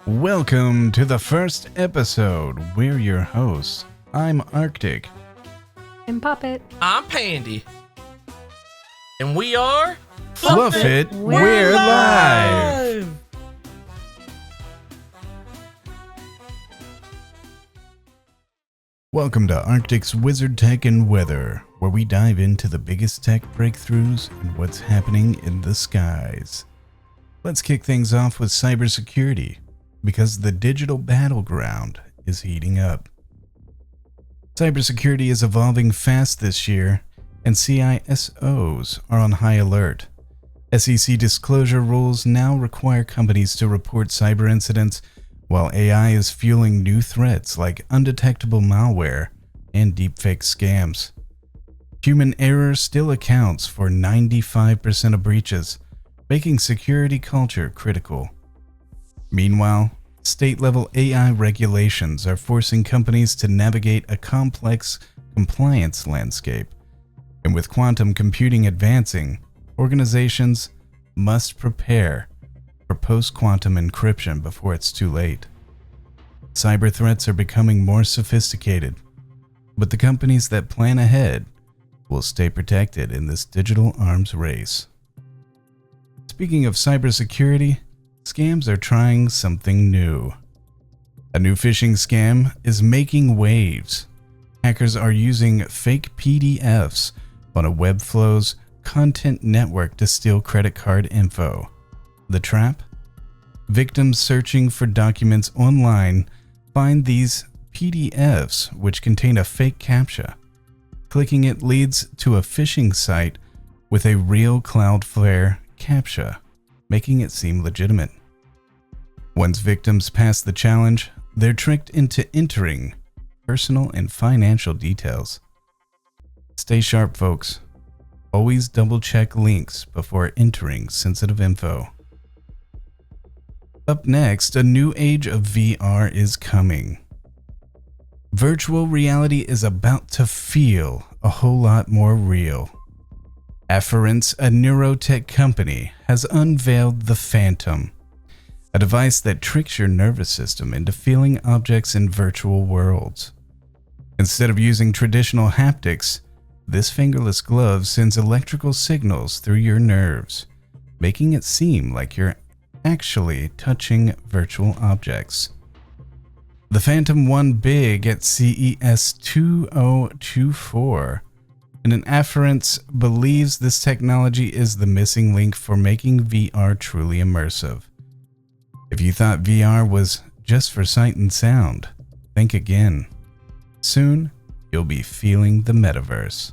Welcome to the first episode. We're your hosts. I'm Arctic. I'm Poppet. I'm Pandy. And we are Fluffit. We're live. Welcome to Arctic's Wizard Tech and Weather, where we dive into the biggest tech breakthroughs and what's happening in the skies. Let's kick things off with cybersecurity, because the digital battleground is heating up. Cybersecurity is evolving fast this year, and CISOs are on high alert. SEC disclosure rules now require companies to report cyber incidents, while AI is fueling new threats like undetectable malware and deepfake scams. Human error still accounts for 95% of breaches, making security culture critical. Meanwhile, state-level AI regulations are forcing companies to navigate a complex compliance landscape. And with quantum computing advancing, organizations must prepare for post-quantum encryption before it's too late. Cyber threats are becoming more sophisticated, but the companies that plan ahead will stay protected in this digital arms race. Speaking of cybersecurity, scams are trying something new. A new phishing scam is making waves. Hackers are using fake PDFs on a Webflow's content network to steal credit card info. The trap? Victims searching for documents online find these PDFs which contain a fake CAPTCHA. Clicking it leads to a phishing site with a real Cloudflare CAPTCHA, making it seem legitimate. Once victims pass the challenge, they're tricked into entering personal and financial details. Stay sharp, folks. Always double-check links before entering sensitive info. Up next, a new age of VR is coming. Virtual reality is about to feel a whole lot more real. Afference, a neurotech company, has unveiled the Phantom, a device that tricks your nervous system into feeling objects in virtual worlds. Instead of using traditional haptics, this fingerless glove sends electrical signals through your nerves, making it seem like you're actually touching virtual objects. The Phantom won big at CES 2024, and an Afference believes this technology is the missing link for making VR truly immersive. If you thought VR was just for sight and sound, think again. Soon, you'll be feeling the metaverse.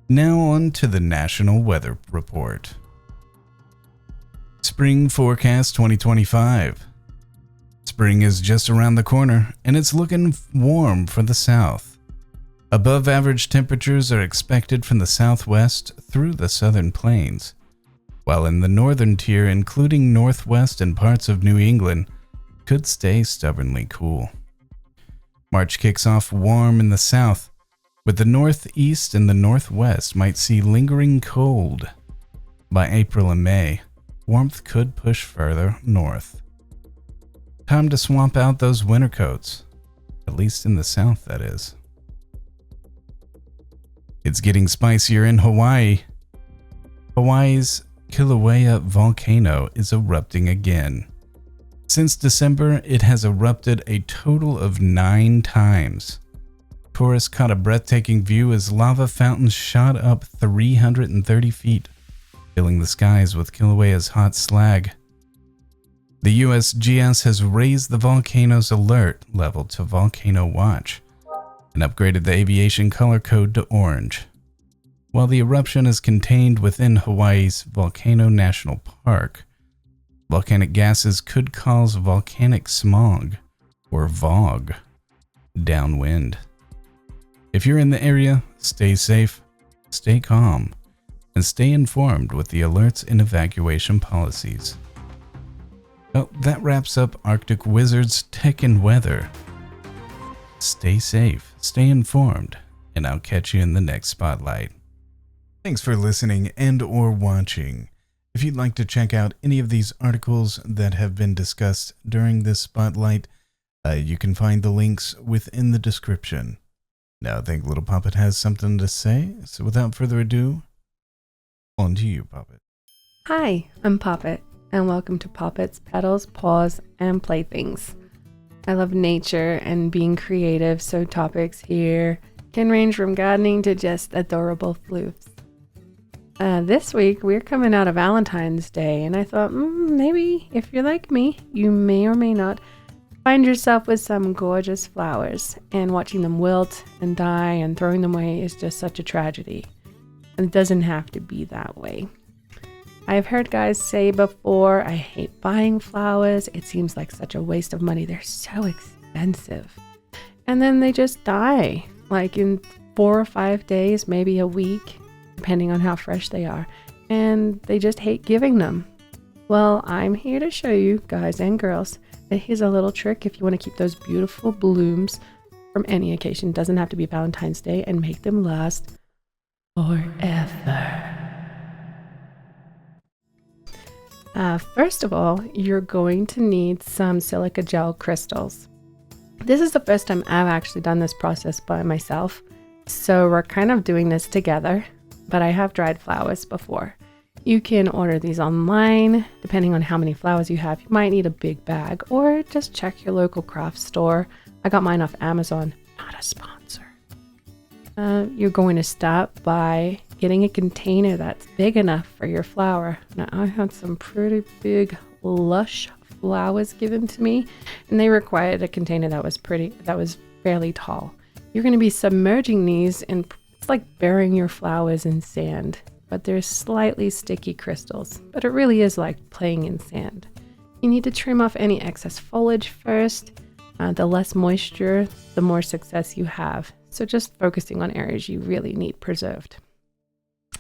Now on to the National Weather Report. Spring Forecast 2025. Spring is just around the corner, and it's looking warm for the south. Above average temperatures are expected from the southwest through the southern plains, while in the northern tier, including northwest and parts of New England, could stay stubbornly cool. March kicks off warm in the south, but the northeast and the northwest might see lingering cold. By April and May, warmth could push further north. Time to swamp out those winter coats, at least in the south, that is. It's getting spicier in Hawaii. Hawaii's Kilauea volcano is erupting again. Since December, it has erupted a total of 9 times. Tourists caught a breathtaking view as lava fountains shot up 330 feet, filling the skies with Kilauea's hot slag. The USGS has raised the volcano's alert level to Volcano Watch and upgraded the aviation color code to orange. While the eruption is contained within Hawaii's Volcano National Park, volcanic gases could cause volcanic smog, or VOG, downwind. If you're in the area, stay safe, stay calm, and stay informed with the alerts and evacuation policies. Well, that wraps up Arctic Wizard's Tech and Weather. Stay safe, stay informed, and I'll catch you in the next spotlight. Thanks for listening and or watching. If you'd like to check out any of these articles that have been discussed during this spotlight, you can find the links within the description. Now I think little Poppet has something to say, so without further ado, on to you, Poppet. Hi, I'm Poppet, and welcome to Poppet's Petals, Paws, and Playthings. I love nature and being creative, so topics here can range from gardening to just adorable floofs. This week, we're coming out of Valentine's Day, and I thought, maybe if you're like me, you may or may not find yourself with some gorgeous flowers, and watching them wilt and die and throwing them away is just such a tragedy. And it doesn't have to be that way. I've heard guys say before, I hate buying flowers. It seems like such a waste of money. They're so expensive. And then they just die, like in 4 or 5 days, maybe a week, depending on how fresh they are. And they just hate giving them. Well, I'm here to show you, guys and girls, that here's a little trick if you want to keep those beautiful blooms from any occasion. It doesn't have to be Valentine's Day, and make them last forever. First of all, you're going to need some silica gel crystals. This is the first time I've actually done this process by myself, so we're kind of doing this together, but I have dried flowers before. You can order these online, depending on how many flowers you have. You might need a big bag, or just check your local craft store. I got mine off Amazon, not a sponsor. You're going to start by getting a container that's big enough for your flower. Now, I had some pretty big, lush flowers given to me, and they required a container that was fairly tall. You're going to be submerging these in, it's like burying your flowers in sand, but they're slightly sticky crystals, but it really is like playing in sand. You need to trim off any excess foliage first. The less moisture, the more success you have. So just focusing on areas you really need preserved.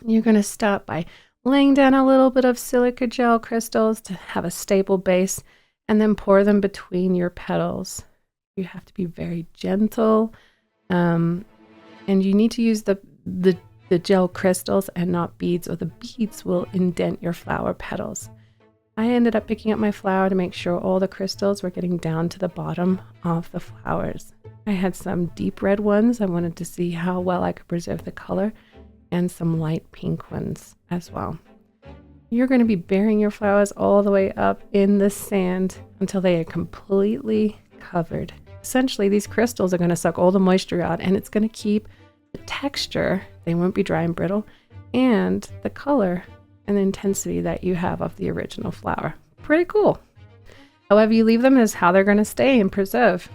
You're going to start by laying down a little bit of silica gel crystals to have a stable base, and then pour them between your petals. You have to be very gentle, and you need to use the gel crystals and not beads, or the beads will indent your flower petals. I ended up picking up my flower to make sure all the crystals were getting down to the bottom of the flowers. I had some deep red ones. I wanted to see how well I could preserve the color, and some light pink ones as well. You're going to be burying your flowers all the way up in the sand until they are completely covered. Essentially, these crystals are going to suck all the moisture out, and it's going to keep the texture, they won't be dry and brittle, and the color and the intensity that you have of the original flower. Pretty cool. However you leave them is how they're going to stay and preserve.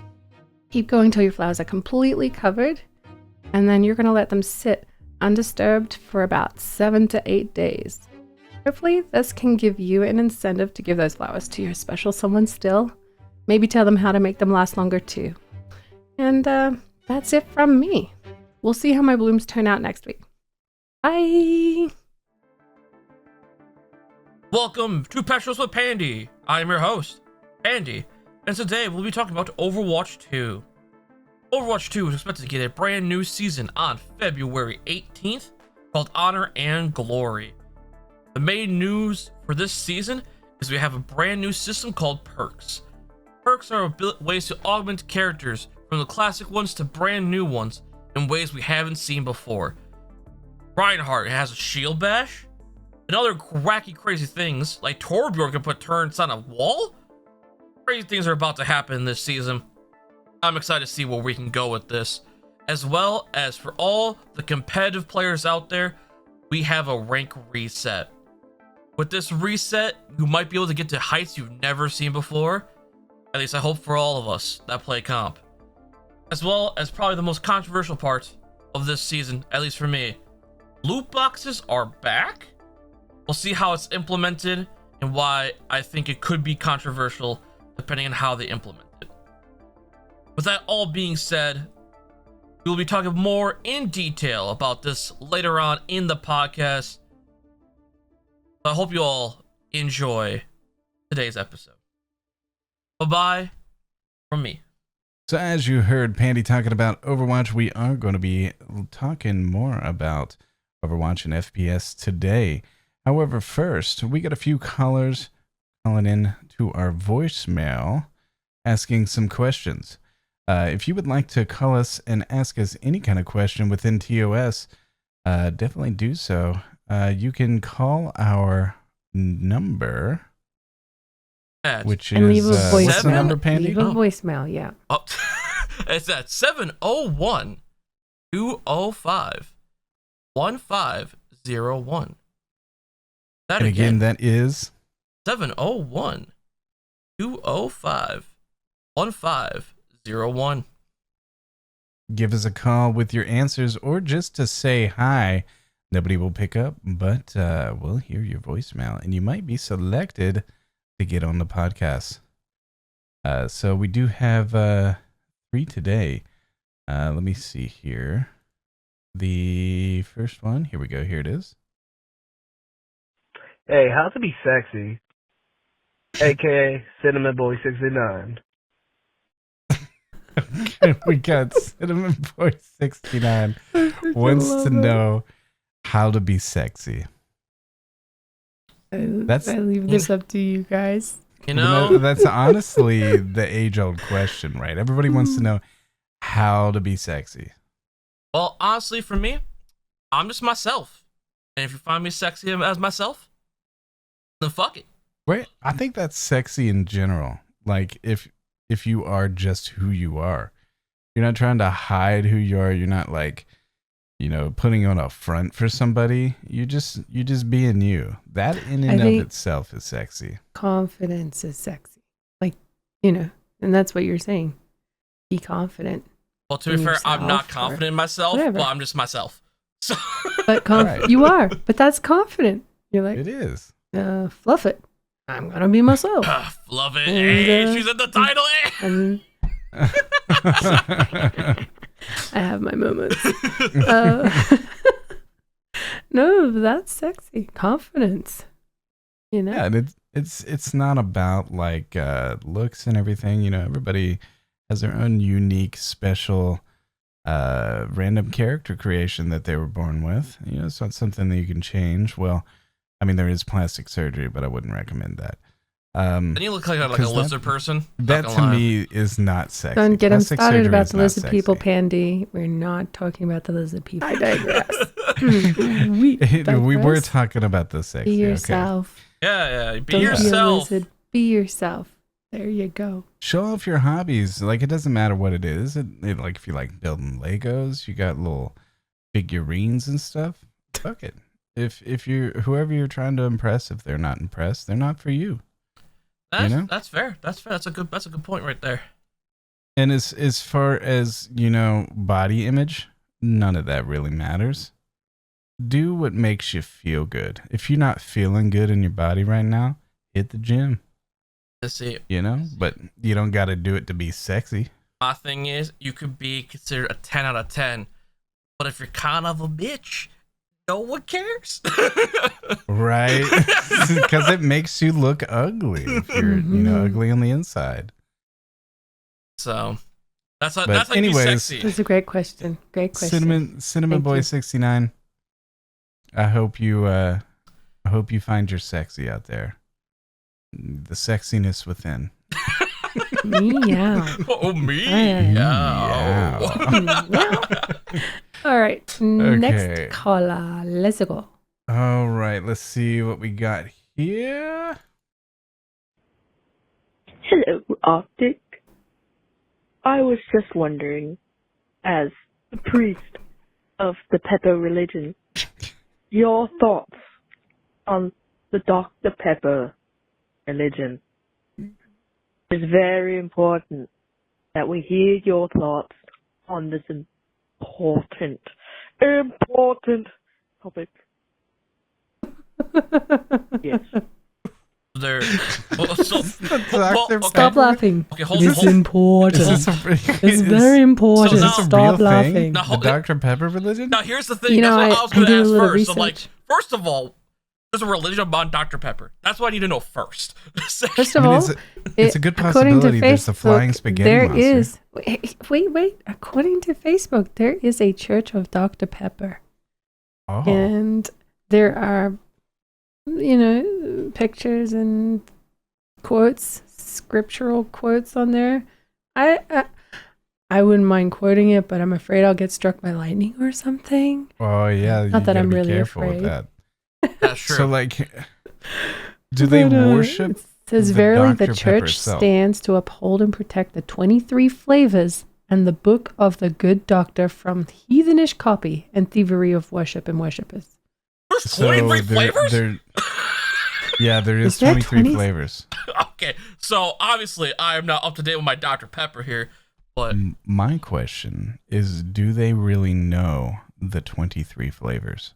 Keep going till your flowers are completely covered, and then you're going to let them sit undisturbed for about 7 to 8 days. Hopefully this can give you an incentive to give those flowers to your special someone still. Maybe tell them how to make them last longer too. And that's it from me. We'll see how my blooms turn out next week. Bye! Welcome to Petals with Pandy. I am your host, Pandy, and today we'll be talking about Overwatch 2. Overwatch 2 is expected to get a brand new season on February 18th called Honor and Glory. The main news for this season is we have a brand new system called Perks. Perks are ways to augment characters from the classic ones to brand new ones in ways we haven't seen before. Reinhardt has a shield bash, and other wacky crazy things like Torbjorn can put turrets on a wall. Crazy things are about to happen this season. I'm excited to see where we can go with this. As well as for all the competitive players out there, we have a rank reset. With this reset, you might be able to get to heights you've never seen before. At least I hope for all of us that play comp. As well as probably the most controversial part of this season, at least for me, loot boxes are back. We'll see how it's implemented and why I think it could be controversial depending on how they implement it. With that all being said, we will be talking more in detail about this later on in the podcast. I hope you all enjoy today's episode. Bye-bye from me. So as you heard Pandy talking about Overwatch, we are going to be talking more about Overwatch and FPS today. However, first, we got a few callers calling in to our voicemail asking some questions. If you would like to call us and ask us any kind of question within TOS, definitely do so. You can call our number, which and is, leave a voicemail. what's the number, Pandy? Leave a voicemail, yeah. Oh, it's at 701-205-1501. That And again, that is 701-205-1501. give us a call with your answers or just to say hi. Nobody will pick up, but we'll hear your voicemail and you might be selected to get on the podcast. So we do have 3 today. Let me see here. The first one, here we go. Here it is. Hey, how to be sexy? AKA Cinnamon Boy 69. We got Cinnamon Boy 69 wants to know how to be sexy. I leave this up to you guys. You know, That's honestly the age-old question, right? Everybody wants to know how to be sexy. well, honestly, for me, I'm just myself. And if you find me sexy as myself, then fuck it. Wait, I think that's sexy in general. Like if you are just who you are, you're not trying to hide who you are. You're not like, putting on a front for somebody. You're just being you. That in and of itself is sexy. Confidence is sexy. Like, and that's what you're saying. Be confident. Well, to be fair, I'm not confident in myself, but I'm just myself. So, but you are. But that's confident. You're like, it is. Fluffit. I'm gonna be myself. Fluffit. Hey, she's in the title. And I have my moments. No, that's sexy. Confidence. Yeah, and it's not about like looks and everything. Everybody has their own unique, special, random character creation that they were born with. It's not something that you can change. Well, I mean, there is plastic surgery, but I wouldn't recommend that. And you look like a lizard person. That to me is not sexy. Don't get them started about the lizard sexy. people, Pandy. We're not talking about the lizard people. I digress. We were talking about the sexy. Be yourself. Okay. Yeah. Be Don't yourself. Be a lizard. Be yourself. There you go. Show off your hobbies. Like, it doesn't matter what it is. Like, if you like building Legos, you got little figurines and stuff. Fuck it. If you're whoever you're trying to impress, if they're not impressed, they're not for you. That's fair. That's fair. That's a good point right there. And as far as body image, none of that really matters. Do what makes you feel good. If you're not feeling good in your body right now, hit the gym. See, but you don't got to do it to be sexy. My thing is, you could be considered a 10 out of 10, but if you're kind of a bitch, no one cares. Right? Because it makes you look ugly if you're ugly on the inside. So that's how anyways, you be sexy. That's a great question. Cinnamon Thank Boy you. 69. I hope you find your sexy out there. The sexiness within. Meow. Oh, me. Meow. All right. Next caller. Let's go. All right. Let's see what we got here. Hello, Arctic. I was just wondering, as a priest of the Pepper religion, your thoughts on the Dr. Pepper religion. It's very important that we hear your thoughts on this important topic. Yes. There. Stop laughing. Okay, It's important. It's very important. So Stop laughing. Now, The Dr. Pepper religion? Now, here's the thing. That's what I was going to ask first. So, first of all, there's a religion about Dr. Pepper. That's what I need to know first. First of all, it's a good possibility there's a flying spaghetti monster. Wait. According to Facebook, there is a Church of Dr. Pepper. Oh. And there are pictures and quotes, scriptural quotes on there. I wouldn't mind quoting it, but I'm afraid I'll get struck by lightning or something. Oh yeah, Not that I'm really careful afraid. with that. That's true. So like, do they worship? It says, the verily the Dr. Pepper church itself? stands to uphold and protect the 23 flavors and the book of the good doctor from heathenish copy and thievery of worship and worshippers. There's 23 flavors? Yeah, there Is is there 23 20? flavors. Okay, so obviously I am not up to date with my Dr. Pepper here, but My question is, do they really know the 23 flavors?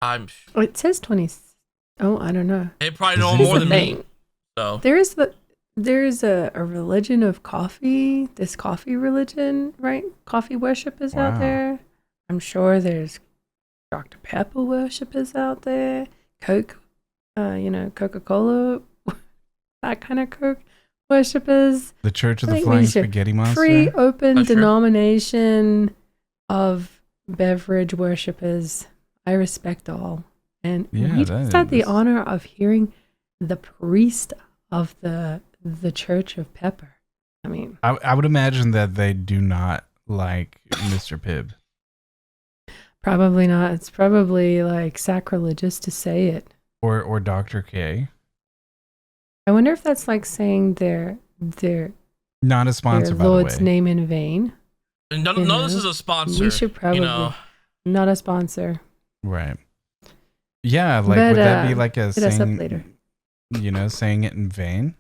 I'm. Oh, it says 20. Oh, I don't know. They probably Is know it- more Here's than the me. thing. So There's a religion of coffee, this coffee religion, right? Coffee worshippers out Wow. there. I'm sure there's Dr. Pepper worshippers out there. Coke, Coca-Cola, that kind of Coke worshippers. The Church of I the think we Flying should Spaghetti Monster? Free open That's true. denomination of beverage worshippers. I respect all. And Yeah, we that just had the is- honor of hearing the priest of the Church of Pepper. I mean, I would imagine that they do not like Mr. Pibb. probably not. It's probably like sacrilegious to say it. Or Dr. K. I wonder if that's like saying their Not a sponsor, by Lord's the way. name in vain. none You of this know, is a sponsor. We should probably not a sponsor. Right. Yeah, like, But, would that be like a hit us up saying, later. saying it in vain?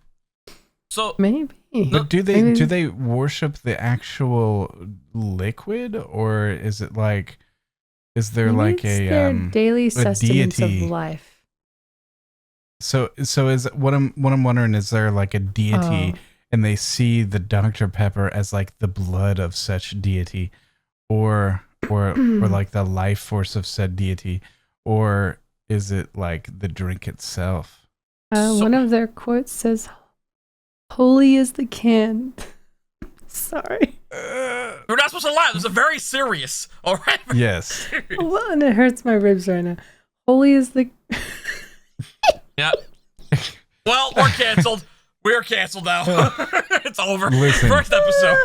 So Maybe. But do they Maybe. worship the actual liquid, or is it like, is there Maybe like it's a their daily sustenance deity? of life. So is what I'm wondering, is there like a deity Oh. and they see the Dr. Pepper as like the blood of such deity, or like the life force of said deity, or is it like the drink itself? One of their quotes says, "Holy is the can." Sorry. you're not supposed to laugh. This is very serious. All right. Yes. Well, and it hurts my ribs right now. Holy is the. Yeah. Well, we're canceled. We're canceled now. It's over. Listen. First episode.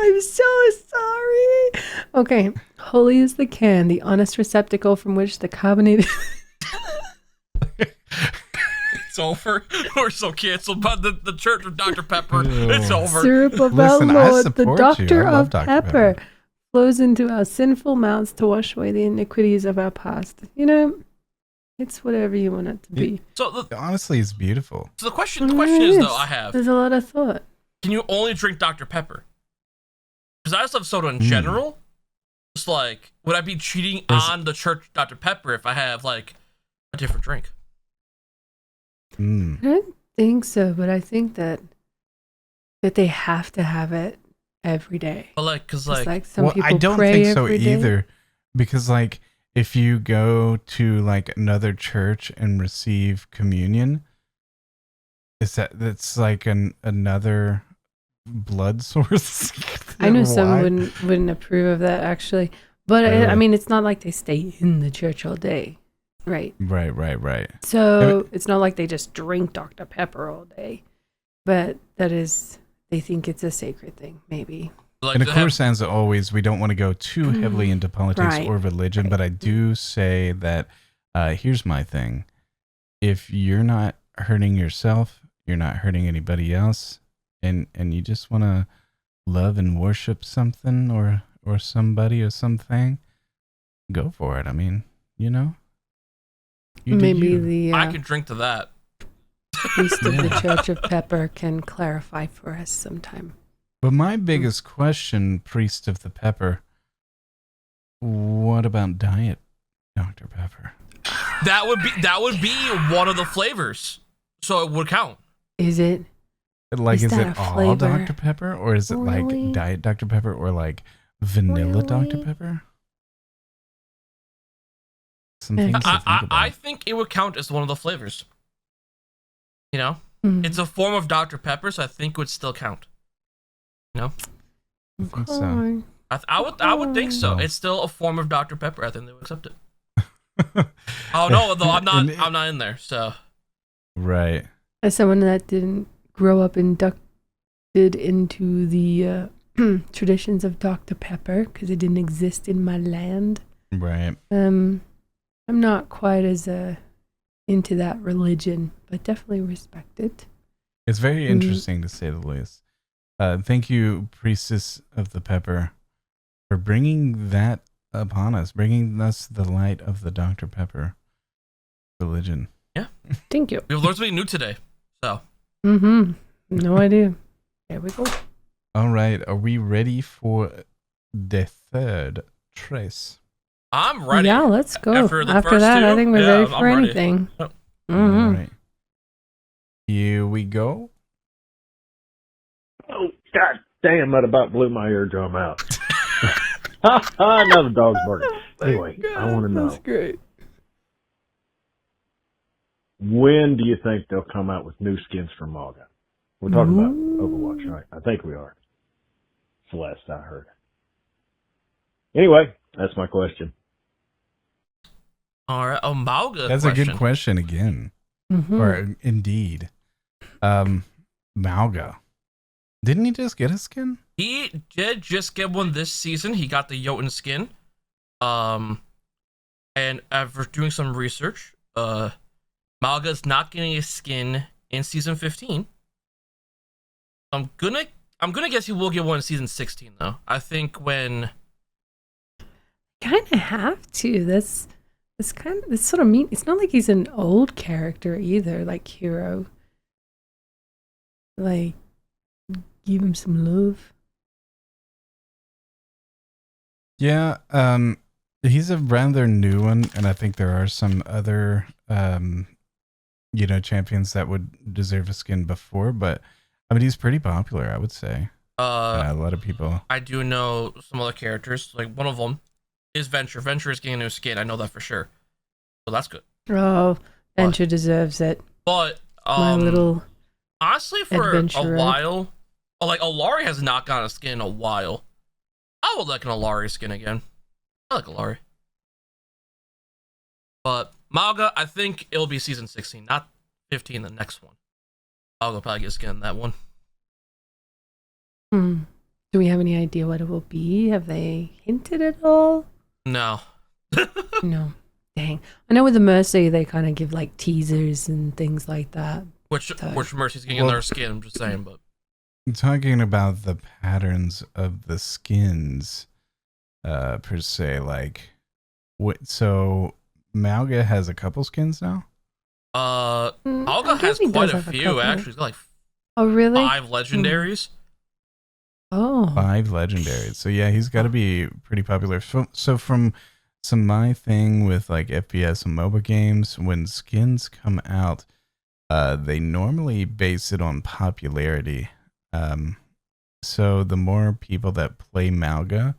I'm so sorry. Okay. Holy is the can, the honest receptacle from which the carbonated. It's over. We're so canceled. But the Church of Dr. Pepper, Ew. it's over. Syrup of Listen, our I Lord, the support you. doctor I love of Dr. pepper, Pepper. flows into our sinful mouths to wash away the iniquities of our past. It's whatever you want it to be. So the Honestly, it's beautiful. question It is, is. though, I have, There's a lot of thought. can you only drink Dr. Pepper? Because I just love soda in Hmm. general. Just like, would I be cheating There's- on the Church Dr. Pepper if I have like a different drink? Mm. I don't think so, but I think that they have to have it every day. But like, cause Just like, some Well, people I don't pray think so every day. either, because like if you go to like another church and receive communion, that's like another blood source. I know Why? some wouldn't approve of that actually, but Really? I mean, it's not like they stay in the church all day, right? Right. So it's not like they just drink Dr. Pepper all day, but they think it's a sacred thing, maybe. like And of to have- course, as always, we don't want to go too heavily into politics Right. or religion, but I do say that here's my thing. If you're not hurting yourself, you're not hurting anybody else, and you just want to love and worship something or somebody or something, go for it. I mean, you do Maybe you. the I could drink to that. priest of the Church of Pepper can clarify for us sometime. But my biggest question, priest of the pepper, what about diet Dr. Pepper? That would be one of the flavors, so it would count. Is it? Like, Is is that it a all flavor? Dr. Pepper, or is it Really? like diet Dr. Pepper, or like vanilla Dr. Really? Pepper? Some things to think I about. think it would count as one of the flavors. Mm. It's a form of Dr. Pepper, so I think it would still count. I think so. Okay. I would think so. Oh. It's still a form of Dr. Pepper. I think they would accept it. Oh no, though I'm not in there. So Right. As someone that didn't grow up inducted into the traditions of Dr. Pepper because it didn't exist in my land. Right. I'm not quite as into that religion, but definitely respect it. It's very interesting to say the least. Thank you, Priestess of the Pepper, for bringing that upon us, bringing us the light of the Dr. Pepper religion. Yeah. Thank you. We've learned something new today. So. No idea. There we go. All right. Are we ready for the third trace? I'm ready. Yeah, let's go. After that, two, I think we're ready for ready. anything. Yep. All right. Here we go. Oh, god damn, that about blew my eardrum out. Another dog's barking. Anyway, I want to know. That's great. When do you think they'll come out with new skins for Maga? We're talking about Overwatch, right? I think we are. It's the last I heard. Anyway, that's my question. All right. Oh, Mauga. That's question. a good question again. Or indeed. Mauga. Didn't he just get a skin? He did just get one this season. He got the Jotun skin. And after doing some research, Mauga's not getting a skin in season 15. I'm gonna guess he will get one in season 16 though. I think when Kind of have to. That's sort of mean. It's not like he's an old character either, like Hero. Like, give him some love. Yeah, he's a rather new one, and I think there are some other, champions that would deserve a skin before, but I mean, he's pretty popular, I would say. A lot of people. I do know some other characters. Like one of them is Venture. Venture is getting a new skin. I know that for sure. So that's good. Oh, Venture deserves it. But My little honestly, for adventurer. a while, like Alari has not gotten a skin in a while. I would like an Alari skin again. I like Alari. But Mauga, I think it'll be season 16, not 15, the next one. Mauga will probably get a skin in that one. Do we have any idea what it will be? Have they hinted at all? No. No. Dang. I know with the Mercy, they kind of give like teasers and things like that. Which Mercy's getting in their skin, I'm just saying, but Talking about the patterns of the skins, per se, like, so Mauga has a couple skins now? Mauga has quite a few, actually. He's got like Oh, really? 5 legendaries. Oh. 5 legendaries. So yeah, he's got to be pretty popular. So from my thing with like FPS and MOBA games, when skins come out, they normally base it on popularity. So the more people that play Mauga,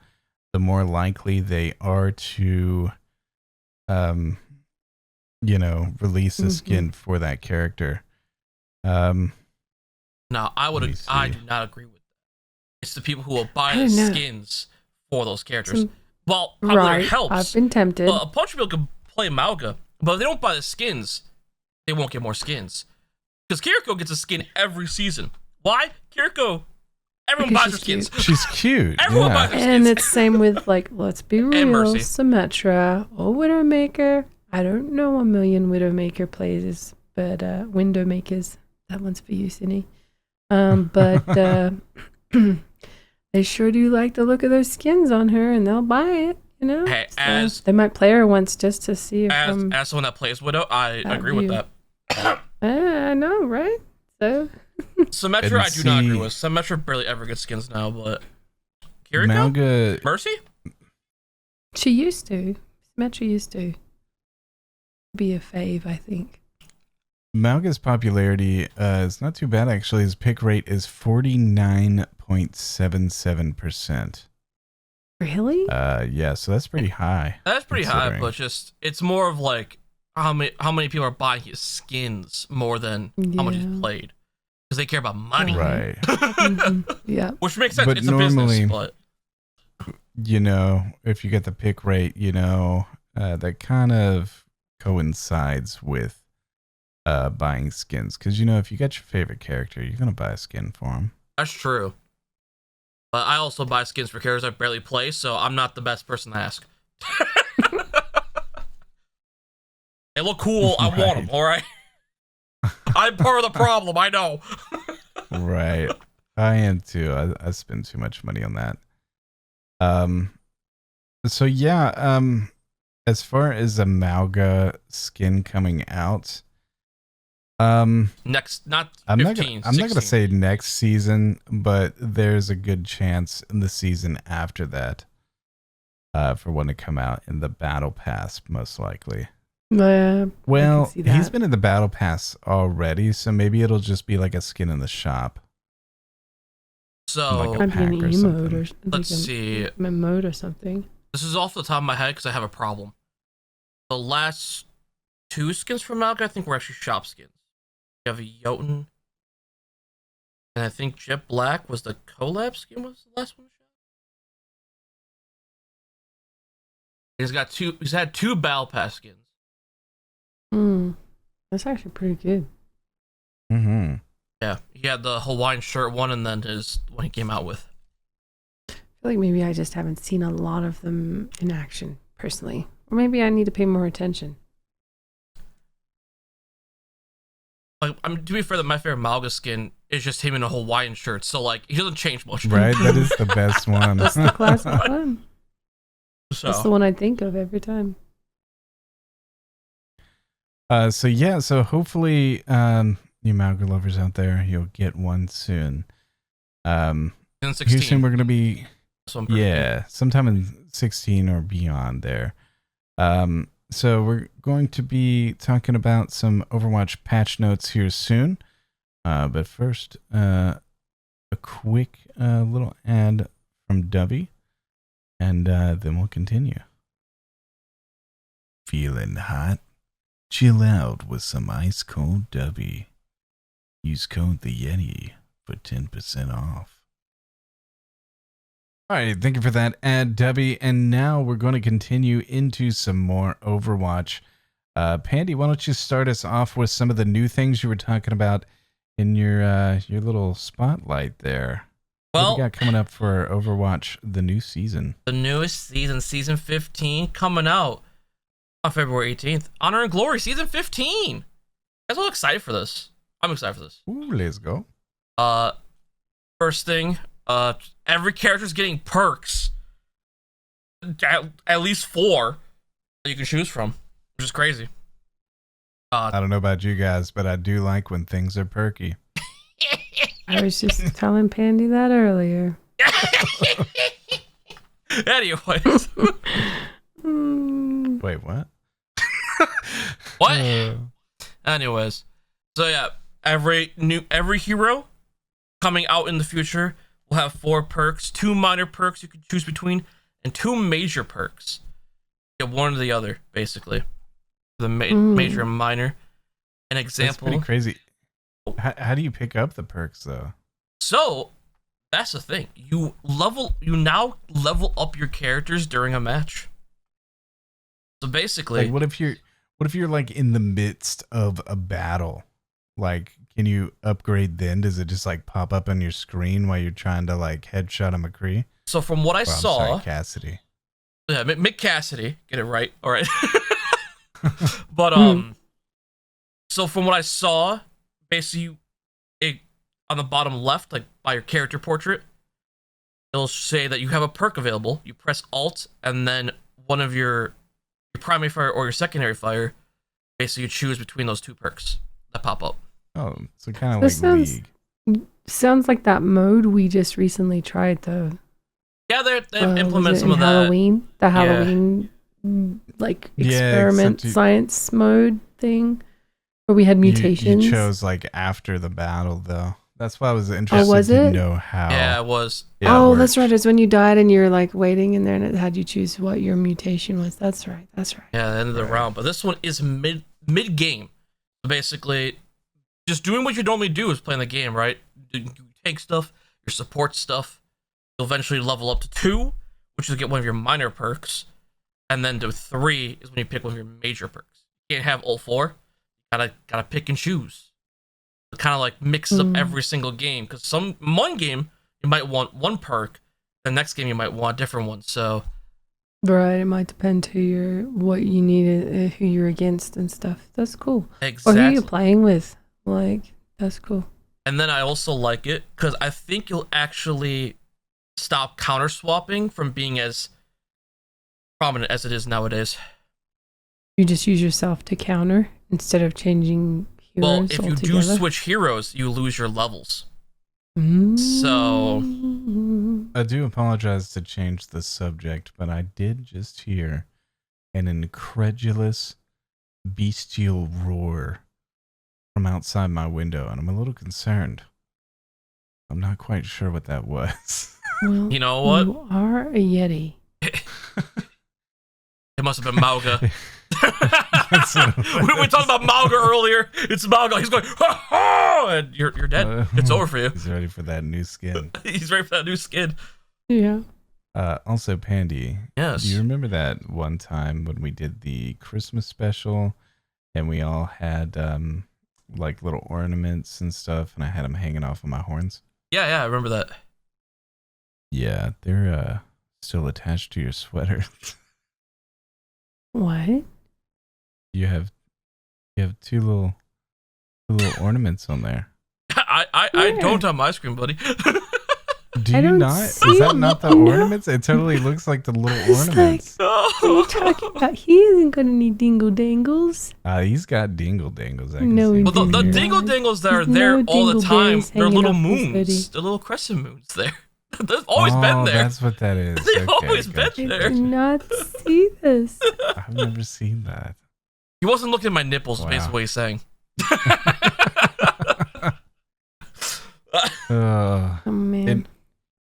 the more likely they are to, release a skin for that character. No, I do not agree with that. It's the people who will buy the skins for those characters. Well, popularity helps. I've been tempted. A bunch of people can play Mauga, but if they don't buy the skins, they won't get more skins. Because Kiriko gets a skin every season. Why? Kiriko, everyone buys her skins. She's cute. Everyone buys her skins. And it's same with, like, let's be real, Mercy. Symmetra or Widowmaker. I don't know a million Widowmaker plays, but Windowmakers. That one's for you, Cindy. But they sure do like the look of those skins on her, and they'll buy it, you know? Hey, so they might play her once just to see if as someone that plays Widow, I agree with that. I know, right? So Symmetra, I do not agree with. Symmetra barely ever gets skins now, but Kiriko? Mauga, Mercy? she used to. Symmetra used to be a fave, I think. Mauga's popularity is not too bad, actually. His pick rate is 49.77%. Really? Yeah, so that's pretty high. That's pretty high, but it's more of like how many people are buying his skins more than how much he's played. Because they care about money. Right. Yeah. Which makes sense. But It's normally, a business, but if you get the pick rate, that kind of coincides with buying skins. Because, you know, if you got your favorite character, you're going to buy a skin for him. That's true. But I also buy skins for characters I barely play, so I'm not the best person to ask. They look cool. I want them, all right? I'm part of the problem, I know. Right. I am too. I spend too much money on that. So yeah, as far as a Malga skin coming out, Next, not 15, I'm not gonna 16. say next season, but there's a good chance in the season after that, for one to come out in the Battle Pass, most likely. Well, he's been in the Battle Pass already, so maybe it'll just be like a skin in the shop. So, like a Might be an pack or emote something. or let's see. emote or something. This is off the top of my head because I have a problem. The last 2 skins from Malga, I think, were actually shop skins. You have a Jotun, and I think Jet Black was the collab skin. Was the last one? He's got 2. He's had 2 Battle Pass skins. That's actually pretty good. Mm-hmm. Yeah, he had the Hawaiian shirt one, and then his one he came out with. I feel like maybe I just haven't seen a lot of them in action personally, or maybe I need to pay more attention. Like, to be fair, that my favorite Malga skin is just him in a Hawaiian shirt, so like he doesn't change much. Right, that is the best one. That's the classic one. So That's the one I think of every time. So yeah, so hopefully, you Malga lovers out there, you'll get one soon. in Here 16. soon we're gonna be, So I'm pretty yeah, sometime in 16 or beyond there. So we're going to be talking about some Overwatch patch notes here soon. But first, a quick little ad from Dovey, and then we'll continue. Feeling hot? Chill out with some ice cold Dovey. Use code the Yeti for 10% off. All right, thank you for that ad, Dubby. And now we're going to continue into some more Overwatch. Pandy, why don't you start us off with some of the new things you were talking about in your little spotlight there? What do well. we got coming up for Overwatch, the new season? The newest season, season 15, coming out on February 18th. Honor and Glory, season 15. You guys all excited for this? I'm excited for this. Ooh, let's go. First thing, every character's getting perks. At least 4 that you can choose from, which is crazy. I don't know about you guys, but I do like when things are perky. I was just telling Pandy that earlier. Anyways. Wait, what? What? Anyways. So yeah, every hero coming out in the future will have 4 perks, 2 minor perks you can choose between, and 2 major perks. You get one or the other, basically. The major and minor. An example. That's pretty crazy. How do you pick up the perks though? So that's the thing. You now level up your characters during a match. So basically, Like, what if you're like in the midst of a battle? Like, can you upgrade then? Does it just like pop up on your screen while you're trying to like headshot a McCree? so from what I saw, I'm sorry, Cassidy. yeah, Mick Cassidy, get it right. All right. But so from what I saw, basically, on the bottom left, like by your character portrait, it'll say that you have a perk available. You press Alt, and then one of your primary fire or your secondary fire, basically you choose between those 2 perks that pop up. Oh, so kind of This like sounds- League. Sounds like that mode we just recently tried, though. Yeah, they've Was implemented it some in of that. Halloween? The Yeah. Halloween, like, Yeah, experiment except you- science mode thing? Where we had mutations? You chose like after the battle though. That's why I was interested was to it? know how. Yeah, it was. Yeah, Oh, it that's right. worked. It's when you died and you're like waiting in there and it had you choose what your mutation was. That's right. That's right. Yeah, the end of the round. But this one is mid game. So basically, just doing what you normally do is playing the game, right? You take stuff, your support stuff. You'll eventually level up to 2, which is get one of your minor perks. And then the 3 is when you pick one of your major perks. You can't have all 4. Gotta pick and choose. It kind of like mixes up every single game, because one game you might want one perk, the next game you might want a different one. So Right, it might depend what you need, who you're against and stuff. That's cool. exactly. Or who you're playing with. Like, that's cool. And then I also like it because I think you'll actually stop counter swapping from being as prominent as it is nowadays. You just use yourself to counter instead of changing heroes Well, if you altogether. do switch heroes, you lose your levels. Mm. So I do apologize to change the subject, but I did just hear an incredulous bestial roar from outside my window, and I'm a little concerned. I'm not quite sure what that was. Well, you know what? You are a Yeti. It must have been Mauga. we talked about Mauga earlier. It's Mauga. He's going, ha ha! And you're dead. It's over for you. He's ready for that new skin. He's ready for that new skin. Yeah. Also, Pandy. Yes. Do you remember that one time when we did the Christmas special and we all had like little ornaments and stuff, and I had them hanging off of my horns? Yeah, I remember that. Yeah, they're still attached to your sweater. What? You have two little ornaments on there. I don't have my screen, buddy. Do I you don't not? see Is that not the them. ornaments? It totally looks like the little It's ornaments. What are you talking about? He isn't gonna need dingle dangles. He's got dingle dangles. I can No, see he him Well, the from doesn't. here. dingle dangles that are There's there no all the time, dingleberries they're hanging little off his moons. hoodie. They're little crescent moons there. They've always been there. That's what that is. They've Okay, always gotcha, been I there. did not see this. I've never seen that. He wasn't looking at my nipples, Wow. basically what he's saying. Uh, Oh man.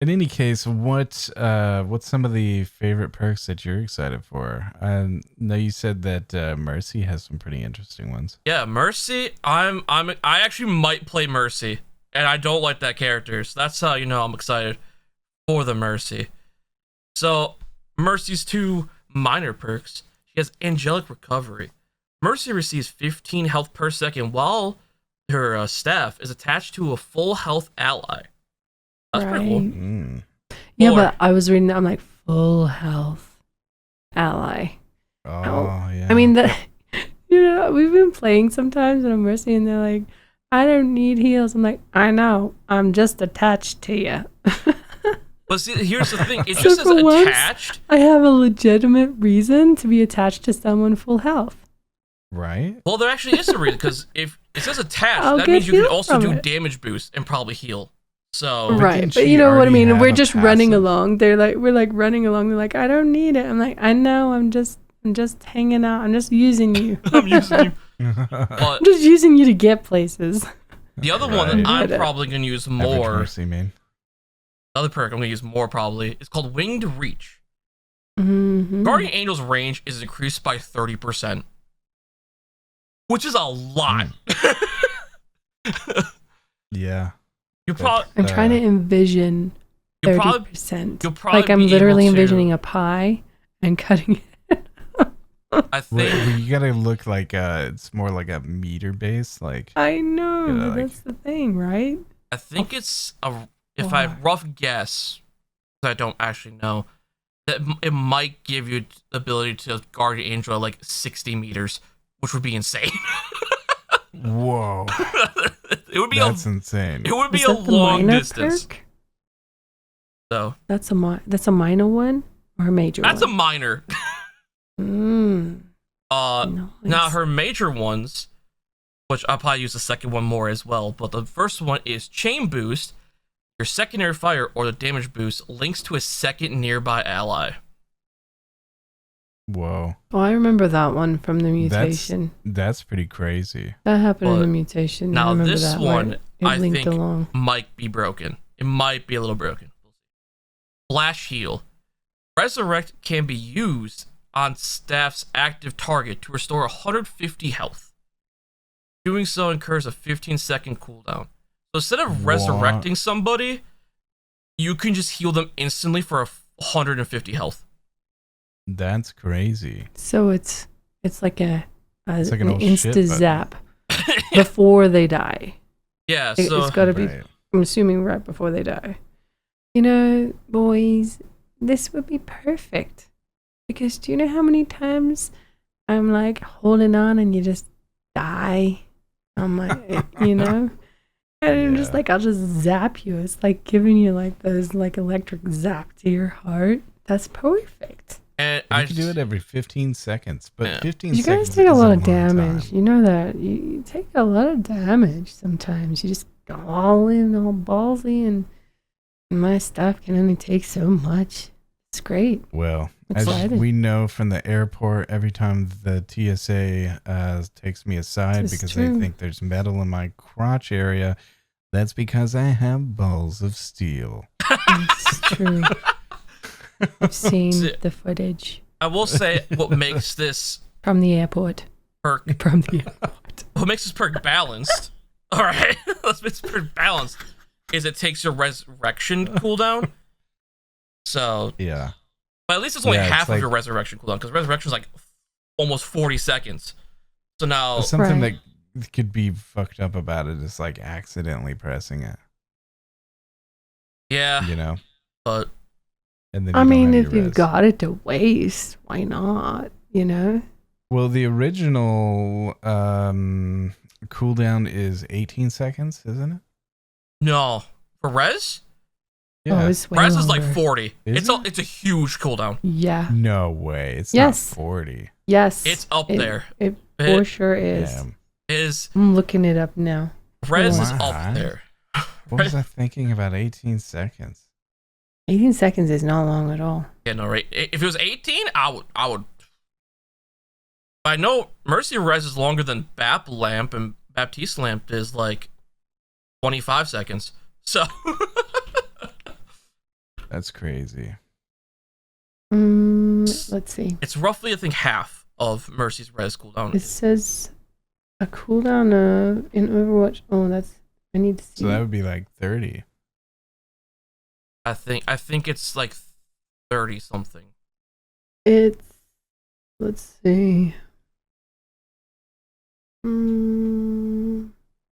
in any case, what's some of the favorite perks that you're excited for? I know you said that Mercy has some pretty interesting ones. Yeah, Mercy. I actually might play Mercy, and I don't like that character, so that's how you know I'm excited for the Mercy. So Mercy's 2 minor perks. She has Angelic Recovery. Mercy receives 15 health per second while her staff is attached to a full health ally. That's pretty cool. Right. Mm. Yeah, Or- but I was reading that, I'm like, full health ally. Oh, yeah. I mean, we've been playing sometimes and I'm Mercy and they're like, I don't need heals. I'm like, I know. I'm just attached to you. But see, here's the thing. It So just says for once- attached. I have a legitimate reason to be attached to someone full health. Right? Well, there actually is a reason, because if it says attached, I'll that get means you can healed also from do it. damage boost and probably heal. So But Right. didn't But she you know what I already mean? have We're a just running passive? along. We're like running along. They're like, I don't need it. I'm like, I know. I'm just hanging out. I'm just using you. I'm using you. I'm But just using you to get places. the other one Right. that I'm Get it. probably going to use Average more, Mercy, man. the other perk I'm going to use more probably, is called Winged Reach. Mm-hmm. Guardian Angel's range is increased by 30%, which is a lot. Yeah. You probably I'm trying to envision you'll probably 30%. you'll probably Like I'm be able literally to- envisioning a pie and cutting it. I think Well, you gotta look like it's more like a meter base, like I know, Yeah, but like- that's the thing, right? it's if I rough guess, 'cause I don't actually know, that it might give you the ability to Guardian Angel at like 60 meters, which would be insane. whoa, It would be that's insane. it would be Is a that the long minor distance. perk? So That's a minor one or a major that's a one? minor. Mm, Now nice. her major ones, which I'll probably use the second one more as well, but the first one is Chain Boost. Your secondary fire or the damage boost links to a second nearby ally. Whoa, Oh, I remember that one from the mutation. that's pretty crazy. That happened in But the mutation. now I remember this that where one, it I linked think- along. Might be broken. It might be a little broken. Flash Heal. Resurrect can be used on staff's active target to restore 150 health. Doing so incurs a 15-second cooldown. So instead of What? resurrecting somebody, you can just heal them instantly for 150 health. That's crazy. So it's like an old insta shit zap before they die. Yeah, It's so got to be. Right. I'm assuming right before they die. You know, boys, this would be perfect. Because do you know how many times I'm like holding on and you just die? I'm like, you know? And I'm just Yeah. like, I'll just zap you. It's like giving you like those like electric zap to your heart. That's perfect. and You I can do it every 15 seconds, but Yeah. 15 You seconds guys take a is lot of long damage. time. You know that. You take a lot of damage sometimes. You just go all in, all ballsy, and my stuff can only take so much. It's great. Well, It's as exciting. we know from the airport, every time the TSA takes me aside This is because true. they think there's metal in my crotch area, that's because I have balls of steel. It's true. I've seen See- the footage I will say what makes this from the airport. perk From the airport. what makes this perk balanced. All right, let's make this perk balanced. Is it takes your resurrection cooldown. So, Yeah. but at least it's only Yeah, it's half of like- your resurrection cooldown because resurrection is like almost 40 seconds. So now, Something Right. that could be fucked up about it is like accidentally pressing it, yeah, you know? but And then I you don't mean, have if your you've res. got it to waste, why not? You know? Well, the original cooldown is 18 seconds, isn't it? no, for res, Oh, it's way res is like longer. 40. Is it? It's a huge cooldown. Yeah. No way. It's Yes. not 40. Yes. It's up It- there. It It for sure is. Damn. is I'm looking it up now. res Oh is my. up there. What was I thinking about 18 seconds? 18 seconds is not long at all. Yeah, no, right. If it was 18, I would. I know Mercy res is longer than Bap Lamp, and Baptiste Lamp is like 25 seconds. So That's crazy. Let's see. it's roughly, I think, half of Mercy's res cooldown. It says a cooldown in Overwatch. Oh, I need to see. So that would be like 30. I think it's like 30 something. Let's see.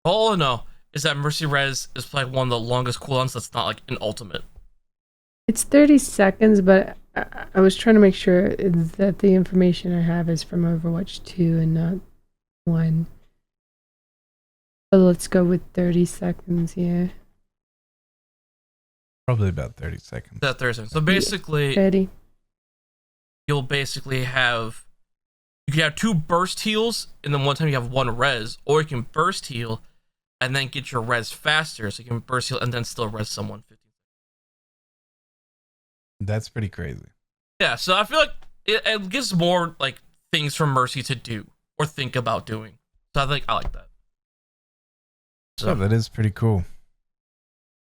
All I know is that Mercy res is like one of the longest cooldowns that's not like an ultimate. It's 30 seconds, but I was trying to make sure that the information I have is from Overwatch 2 and not 1. So let's go with 30 seconds here. Probably about 30 seconds. That Thursday. So basically, Ready? you'll basically have you can have 2 burst heals, and then one time you have 1 res, or you can burst heal and then get your res faster, so you can burst heal and then still res someone 15. That's pretty crazy. Yeah, so I feel like it gives more like things for Mercy to do or think about doing. So I think I like that. So So that is pretty cool.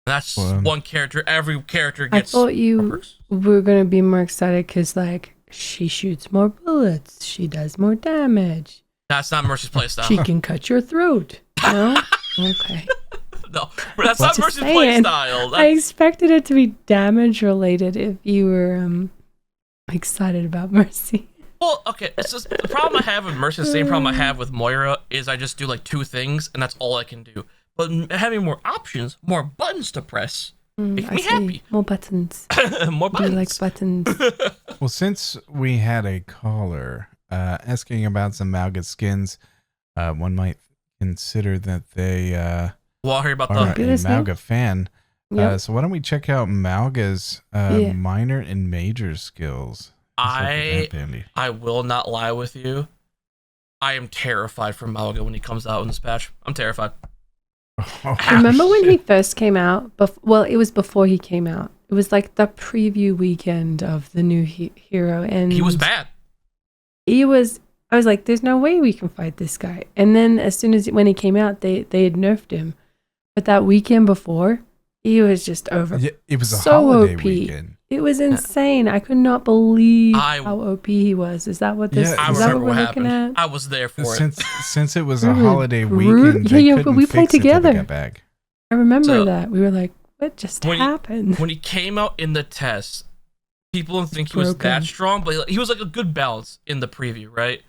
that's Well, one character. Every character I gets. thought you perks. were going to be more excited because, like, she shoots more bullets. She does more damage. That's not Mercy's playstyle. She can cut your throat. No? Okay. No, that's not Just Mercy's saying. playstyle. I expected it to be damage related if you were excited about Mercy. Well, okay. It's just the problem I have with Mercy. The same problem I have with Moira is I just do like 2 things and that's all I can do. But having more options, more buttons to press, make I me see. happy. More buttons. More Do you like buttons. buttons? Well, since we had a caller asking about some Malga skins, one might consider that they Well, I'll hear about are the. a Goodness, no. Malga fan. Yep. So why don't we check out Malga's Yeah. minor and major skills? What's up with that, Pandy? I will not lie with you. I am terrified for Malga when he comes out in this patch. I'm terrified. Oh, Remember when he shit. first came out? Well, it was before he came out. It was like the preview weekend of the new hero, and He was bad. I was like, "There's no way we can fight this guy." And then as soon as when he came out, they had nerfed him. But that weekend before, he was just over. Yeah, it was a So holiday OP. weekend. It was insane. I could not believe I- how OP he was. Is that what this? Yeah, I is that remember what what we're looking happened. at? I was there for it. Since it was a Really holiday rude. weekend, Yeah, they yeah, but couldn't we played fix it till they together. got back. I remember So- that. We were like, "What just When he- happened?" When he came out in the test, people didn't think he was that strong, but he was like a good balance in the preview, right?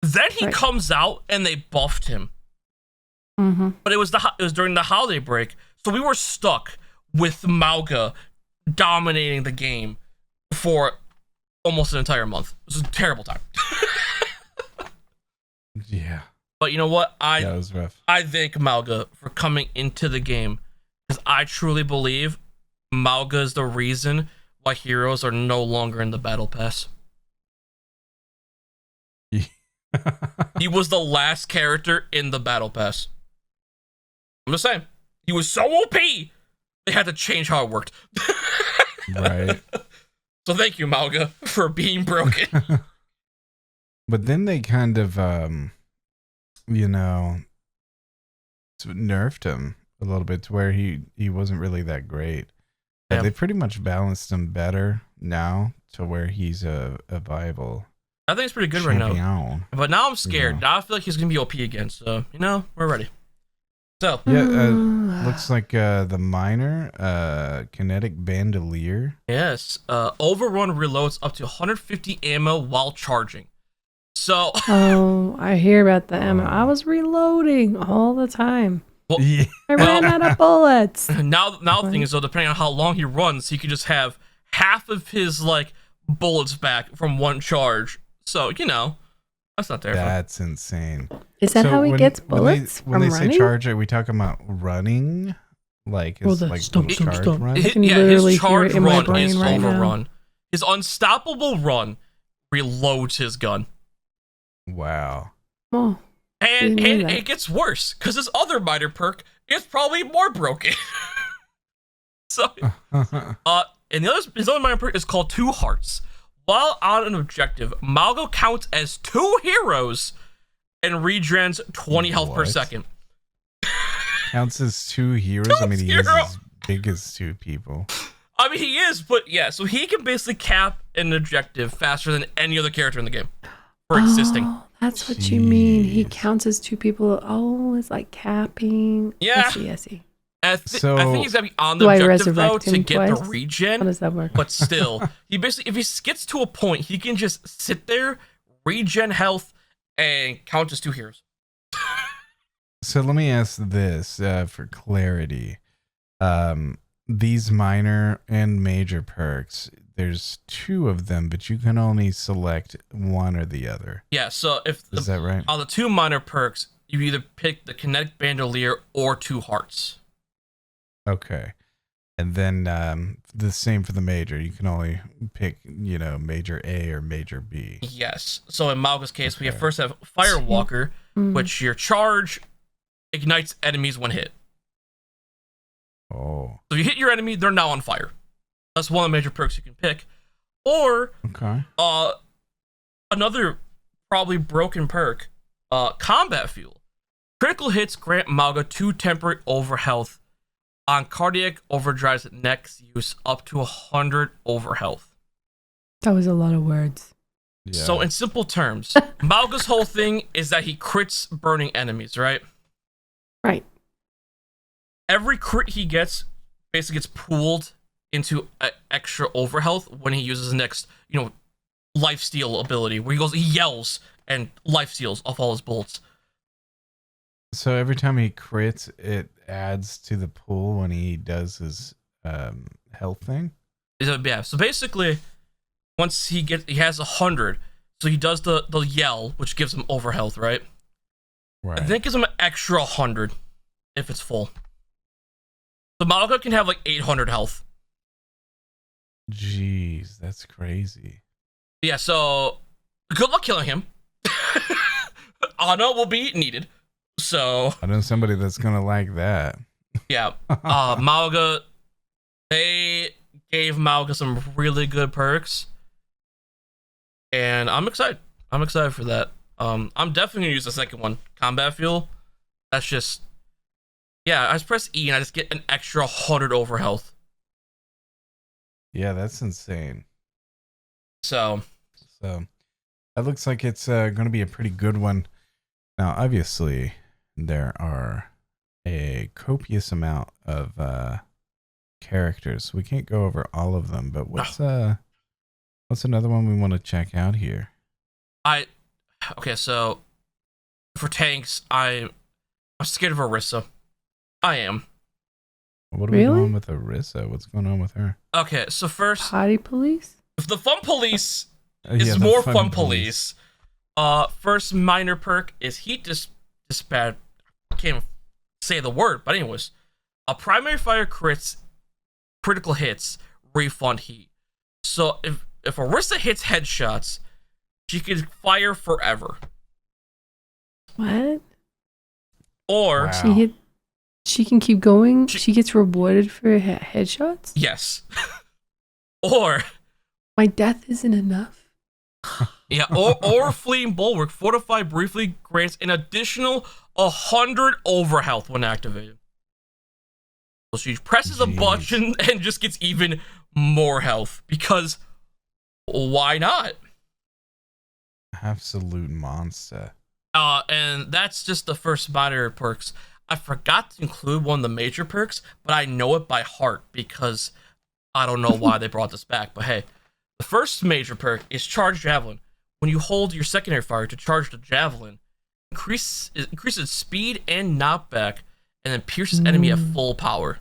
Then he comes out and they buffed him. But it was during the holiday break, so we were stuck with Mauga dominating the game for almost an entire month. It was a terrible time. Yeah. But you know what? That was rough. I thank Mauga for coming into the game, because I truly believe Mauga is the reason why heroes are no longer in the battle pass. He was the last character in the battle pass. I'm just saying, he was so OP, they had to change how it worked. Right. So thank you, Mauga, for being broken. But then they kind of, nerfed him a little bit to where he wasn't really that great. Yeah. They pretty much balanced him better now to where he's a viable. I think it's pretty good right now. But now I'm scared. Now I feel like he's going to be OP again. So, we're ready. So. Yeah, looks like the miner, kinetic bandolier. Yes. Overrun reloads up to 150 ammo while charging. So. Oh, I hear about the ammo. I was reloading all the time. Well, I ran out of bullets. Now the thing is, though, depending on how long he runs, he could just have half of his bullets back from one charge. So that's not terrifying. That's insane. Is that how he gets bullets when they running? say charge, are we talking about running? Stop. Run? His charge run is right overrun. now. His unstoppable run reloads his gun. Wow. Oh. And it gets worse, because his other miner perk is probably more broken. So, and his other miner perk is called 2 Hearts. While on an objective, Mauga counts as 2 heroes and regens 20 health per second. Counts as 2 heroes? I mean, he is as big as 2 people. I mean, he is, but yeah, so he can basically cap an objective faster than any other character in the game for existing. That's what you mean. He counts as 2 people. Oh, it's like capping. Yeah. I see. I think he's gotta be on the objective though to get the regen. How does that work? But still, he basically, if he gets to a point, he can just sit there, regen health, and count as 2 heroes. So let me ask this for clarity. These minor and major perks, there's 2 of them, but you can only select one or the other. Yeah, so is that right? On the 2 minor perks, you either pick the kinetic bandolier or 2 hearts. Okay. And then the same for the major. You can only pick, major A or major B. Yes. So in Mauga's case, we first have Firewalker, which your charge ignites enemies when hit. Oh. So if you hit your enemy, they're now on fire. That's one of the major perks you can pick. Or another probably broken perk, Combat Fuel. Critical hits grant Mauga 2 temporary over health on cardiac overdrive's next use up to 100 over health. That was a lot of words. Yeah. So in simple terms, Mauga's whole thing is that he crits burning enemies, right? Right. Every crit he gets basically gets pooled into extra over health when he uses the next, lifesteal ability, where he yells and life steals off all his bullets. So every time he crits, it adds to the pool when he does his health thing? Yeah, so basically, once he has 100, so he does the yell, which gives him over health, right? Right. And then it gives him an extra 100 if it's full. So Mauga can have 800 health. Jeez, that's crazy. Yeah, so good luck killing him. Ana will be needed. So I know somebody that's gonna like that. Yeah, Mauga. They gave Mauga some really good perks, and I'm excited. I'm excited for that. I'm definitely gonna use the second one, Combat Fuel. That's just, I just press E and I just get an extra 100 over health. Yeah, that's insane. So that looks like it's gonna be a pretty good one. Now, obviously, there are a copious amount of characters. We can't go over all of them, but what's What's another one we want to check out here? Okay, so for tanks, I'm scared of Orisa. I am. What are we Really? doing with Orisa? What's going on with her? Okay, so first, Potty police? the fun police Yeah, is the more fun police. First minor perk is heat dispatch. I can't even say the word, but anyways, a primary fire critical hits refund heat. So if Orisa hits headshots, she can fire forever. What? Or Wow. She can keep going. She- She gets rewarded for headshots. yes, or My death isn't enough. yeah, or fleeing bulwark fortify briefly grants an additional 100 overhealth when activated. So she presses a Jeez. button and just gets even more health because why not? Absolute monster. And that's just the first minor perks. I forgot to include one of the major perks, but I know it by heart because I don't know why they brought this back. But hey, the first major perk is Charge Javelin. When you hold your secondary fire to charge the javelin, increases speed and knockback, and then pierces enemy at full power.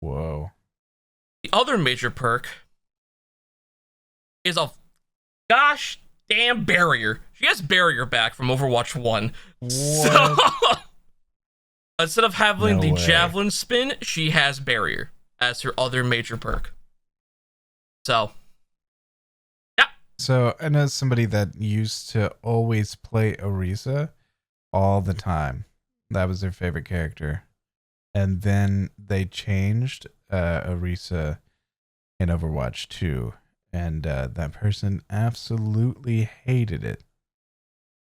Whoa. The other major perk is a gosh damn barrier. She has barrier back from Overwatch 1. So instead of having No the way. javelin spin, she has barrier as her other major perk. So So I know somebody that used to always play Orisa all the time. That was their favorite character. And then they changed Orisa in Overwatch 2. And that person absolutely hated it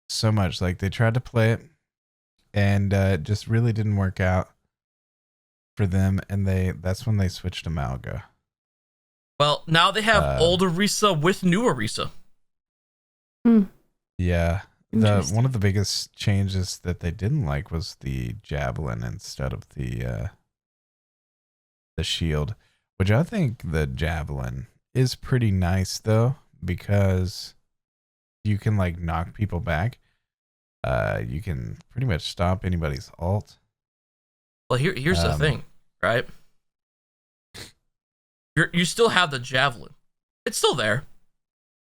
so much. Like they tried to play it and it just really didn't work out for them. And that's when they switched to Malga. well, now they have old Orisa with new Orisa. Yeah. Interesting. One of the biggest changes that they didn't like was the javelin instead of the shield, which I think the javelin is pretty nice though, because you can like knock people back. You can pretty much stop anybody's ult. Well, here's the thing, right? You still have the javelin. It's still there.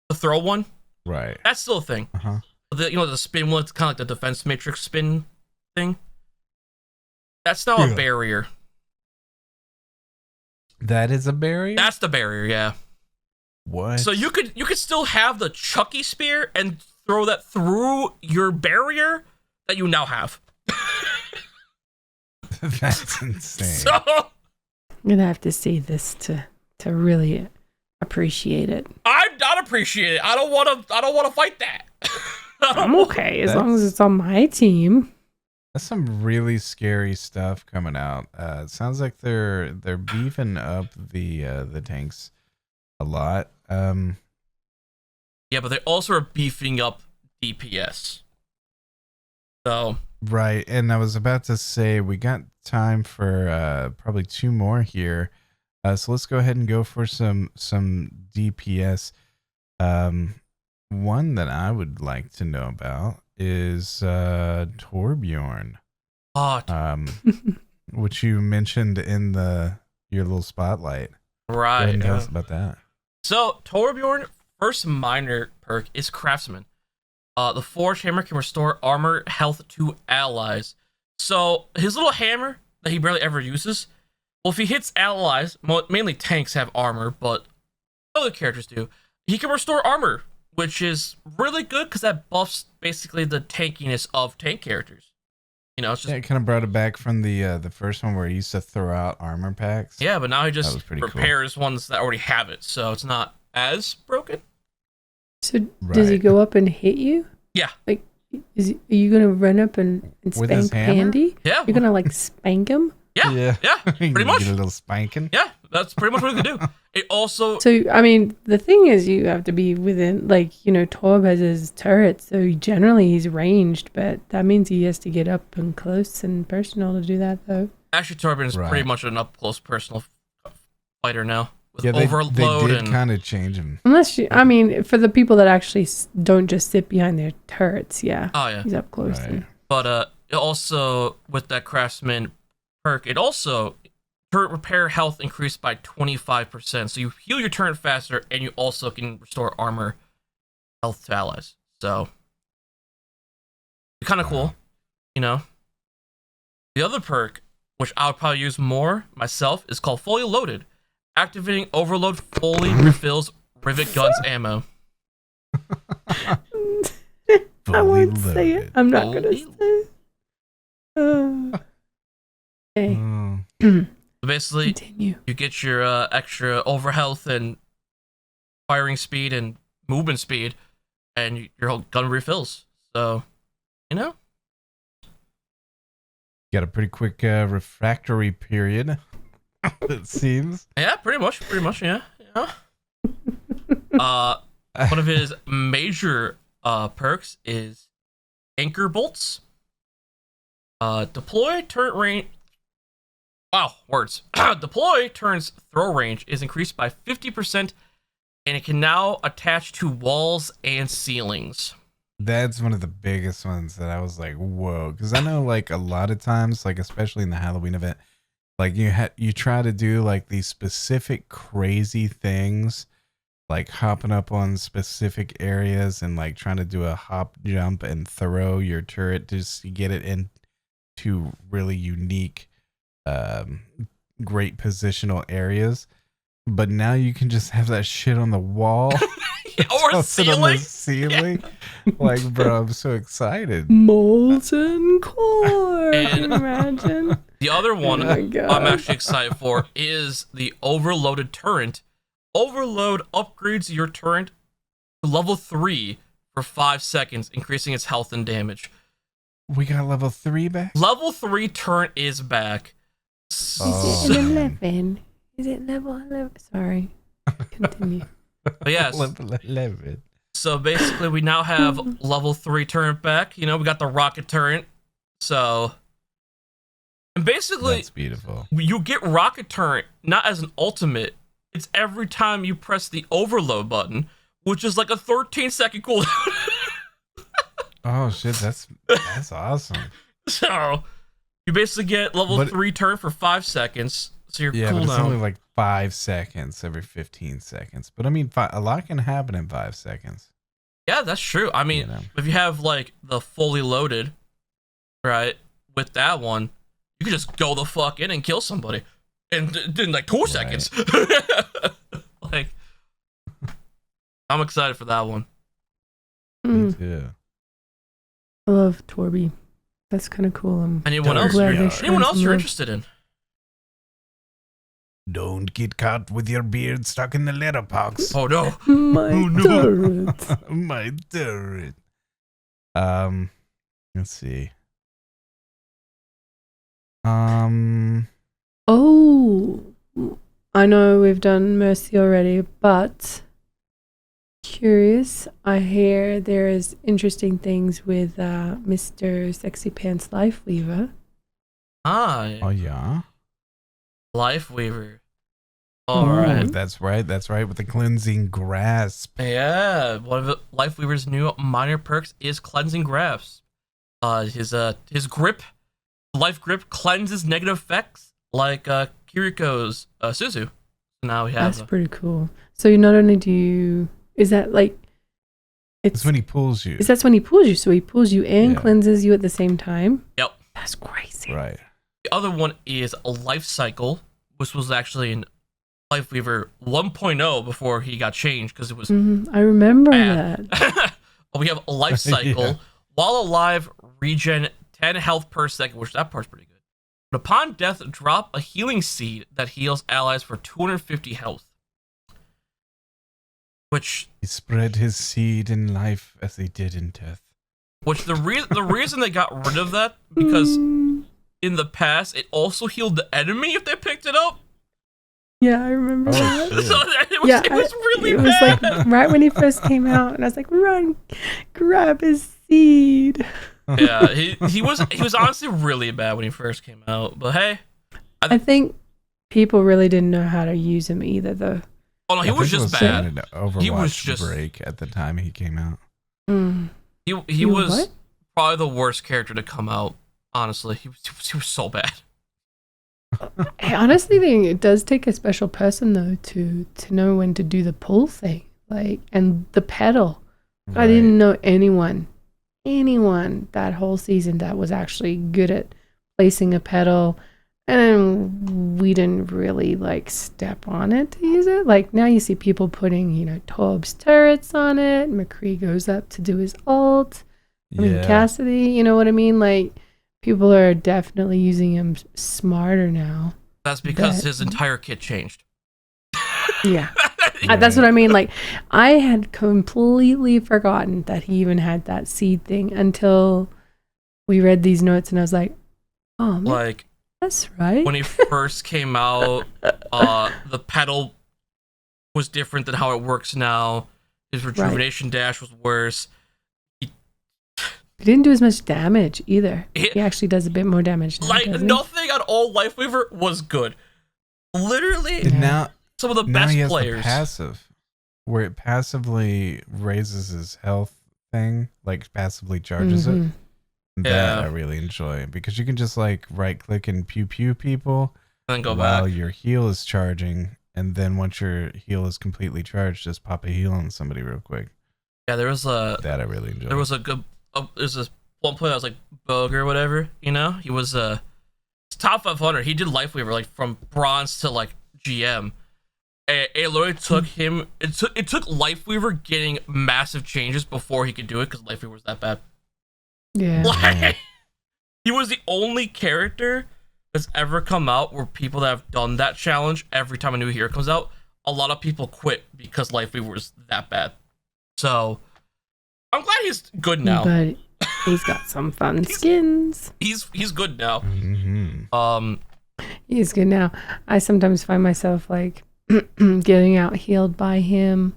The throw one, Right. that's still a thing. Uh-huh. The spin one, it's kind of like the defense matrix spin thing. That's now Yeah. a barrier. That is a barrier? That's the barrier, yeah. What? So you could still have the Chucky spear and throw that through your barrier that you now have. That's insane. So I'm gonna have to see this to really appreciate it. I'm not appreciated. I don't want to fight that. I'm okay as long as it's on my team. That's some really scary stuff coming out. It sounds like they're beefing up the tanks a lot. Yeah, but they also are beefing up DPS. So Right, and I was about to say we got time for probably two more here. So let's go ahead and go for some DPS. One that I would like to know about is Torbjorn, which you mentioned in your little spotlight. Go ahead right. and tell us about that. So Torbjorn first minor perk is Craftsman. The forged hammer can restore armor health to allies. So his little hammer that he barely ever uses, well, if he hits allies, mainly tanks have armor, but other characters do. He can restore armor, which is really good because that buffs basically the tankiness of tank characters. You know, it's just Yeah, it kind of brought it back from the first one where he used to throw out armor packs. yeah, but now he That was just pretty cool. repairs ones that already have it, so it's not as broken. So does he Right. go up and hit you? Yeah. Like, are you gonna run up and With his spank hammer? Pandy? Yeah, You're gonna like spank him? yeah, pretty much. Get a little spanking. Yeah, that's pretty much what he can do. It also So I mean, the thing is, you have to be within, like, Torb has his turret, so generally he's ranged, but that means he has to get up and close and personal to do that, though. actually Torbjorn is Right. pretty much an up close personal fighter now. with Yeah, they overload did and kind of change them. Unless you, I mean, for the people that actually don't just sit behind their turrets, yeah. oh yeah. He's up close. Right. And, But it also with that craftsman perk, it also turret repair health increased by 25%. So you heal your turret faster, and you also can restore armor health to allies. So kind of cool, you know. The other perk, which I would probably use more myself, is called Fully Loaded. Activating overload fully refills rivet guns ammo. I Fully won't say it. loaded. I'm not gonna Fully say it. Okay. Oh. So basically, Continue. you get your extra over health and firing speed and movement speed, and your whole gun refills. So, you know, Got a pretty quick refractory period, it seems. yeah, pretty much, yeah. One of his major perks is anchor bolts. Deploy turret range. Wow, words. Deploy turns throw range is increased by 50%, and it can now attach to walls and ceilings. That's one of the biggest ones that I was like, whoa. Because I know, like, a lot of times, like, especially in the Halloween event, like, you try to do, like, these specific crazy things, like hopping up on specific areas and, like, trying to do a hop, jump, and throw your turret just to get it into really unique, great positional areas. But now you can just have that shit on the wall. Or Toss it on the ceiling. ceiling. Like, bro, I'm so excited. Molten core. And- Can you imagine? The other one Oh my God. I'm actually excited for is the overloaded turret. Overload upgrades your turret to level 3 for 5 seconds, increasing its health and damage. We got level 3 back? Level 3 turret is back. Oh, Is it an man. 11? Is it level 11? Sorry. Continue. But yes, Level 11. so basically we now have level 3 turret back. You know, we got the rocket turret. So, and basically That's beautiful. you get rocket turret not as an ultimate. It's every time you press the overload button, which is like a 13-second cooldown. Oh, shit. That's awesome. So you basically get level But- 3 turret for 5 seconds. So your Yeah, but it's only cooldown. like 5 seconds every 15 seconds. But I mean, a lot can happen in 5 seconds. Yeah, that's true. I mean, You know. if you have like the fully loaded, right, with that one, you can just go the fuck in and kill somebody in like 2 seconds. Like, I'm excited for that one. Me Mm, too. I love Torby. That's kind of cool. Anyone else? glad they Yeah. showed Anyone else some you're love. interested in? Don't get caught with your beard stuck in the letterbox. Oh no. My Oh, no. turret. My turret. Let's see. Oh, I know we've done Mercy already, but curious. I hear there is interesting things with Mr. Sexy Pants Lifeweaver. Ah, Oh, yeah. Life Weaver. All Oh. right. That's right. With the cleansing grasp. Yeah, one of Life Weaver's new minor perks is Cleansing Grasp. His grip, life grip, cleanses negative effects like Kiriko's Suzu. Now we have. That's pretty cool. So you not only do you, is that like, It's when he pulls you. that's when he pulls you. So he pulls you and Yeah. cleanses you at the same time. Yep. That's crazy. Right. The other one is a Life Cycle, which was actually in Life Weaver 1.0 before he got changed because it was I remember bad. that. We have a Life Cycle. Yeah. While alive, regen 10 health per second, which that part's pretty good. But upon death, drop a healing seed that heals allies for 250 health. Which He spread his seed in life as he did in death. the reason they got rid of that because in the past it also healed the enemy if they picked it up. Yeah, I remember Oh, that. shit. So it was really it was bad. like right when he first came out, and I was like, "Run, grab his seed." Yeah, he was honestly really bad when he first came out. But hey, I think people really didn't know how to use him either, though. Oh no, he was just bad. An Overwatch He was just break at the time he came out. Mm. he was what? probably the worst character to come out. Honestly, he was so bad. I honestly think it does take a special person though to know when to do the pull thing, like, and the pedal. I didn't know anyone that whole season that was actually good at placing a pedal, and we didn't really like step on it to use it. Like now you see people putting, Torb's turrets on it. McCree goes up to do his ult. I mean, Cassidy, you know what I mean? Like, people are definitely using him smarter now. That's because his entire kit changed. Yeah. That's what I mean. Like, I had completely forgotten that he even had that seed thing until we read these notes, and I was like, oh, man, like, that's right. When he first came out, the pedal was different than how it works now. His rejuvenation dash was worse. He didn't do as much damage either. He actually does a bit more damage now, like, nothing on all Lifeweaver was good. Literally, now some of the best he has players. The passive, where it passively raises his health thing, like passively charges it. That I really enjoy, because you can just like right click and pew pew people and then go while back. your heal is charging, and then once your heal is completely charged, just pop a heal on somebody real quick. Yeah, there was a that I really enjoyed. There was a good. There's this one player that was like Bug or whatever. He was top 500. He did Lifeweaver like from bronze to like GM. And it literally took him. It took Lifeweaver getting massive changes before he could do it, because Lifeweaver was that bad. Yeah. Like, he was the only character that's ever come out where people that have done that challenge, every time a new hero comes out, a lot of people quit because Lifeweaver was that bad. So I'm glad he's good now. But he's got some fun skins. He's good now. He's good now. I sometimes find myself like getting out healed by him.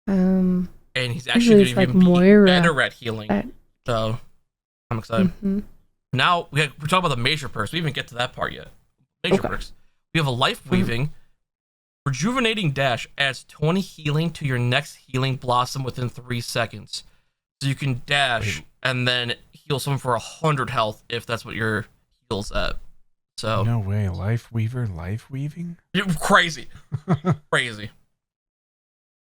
And he's actually going to like even be Moira better at healing. So I'm excited. Now we're talking about the major perks. We didn't even get to that part yet. Major perks. We have a life weaving. Rejuvenating dash adds 20 healing to your next healing blossom within 3 seconds. So you can dash and then heal someone for 100 health if that's what your heal's at. So no way, life weaving? Crazy. Crazy.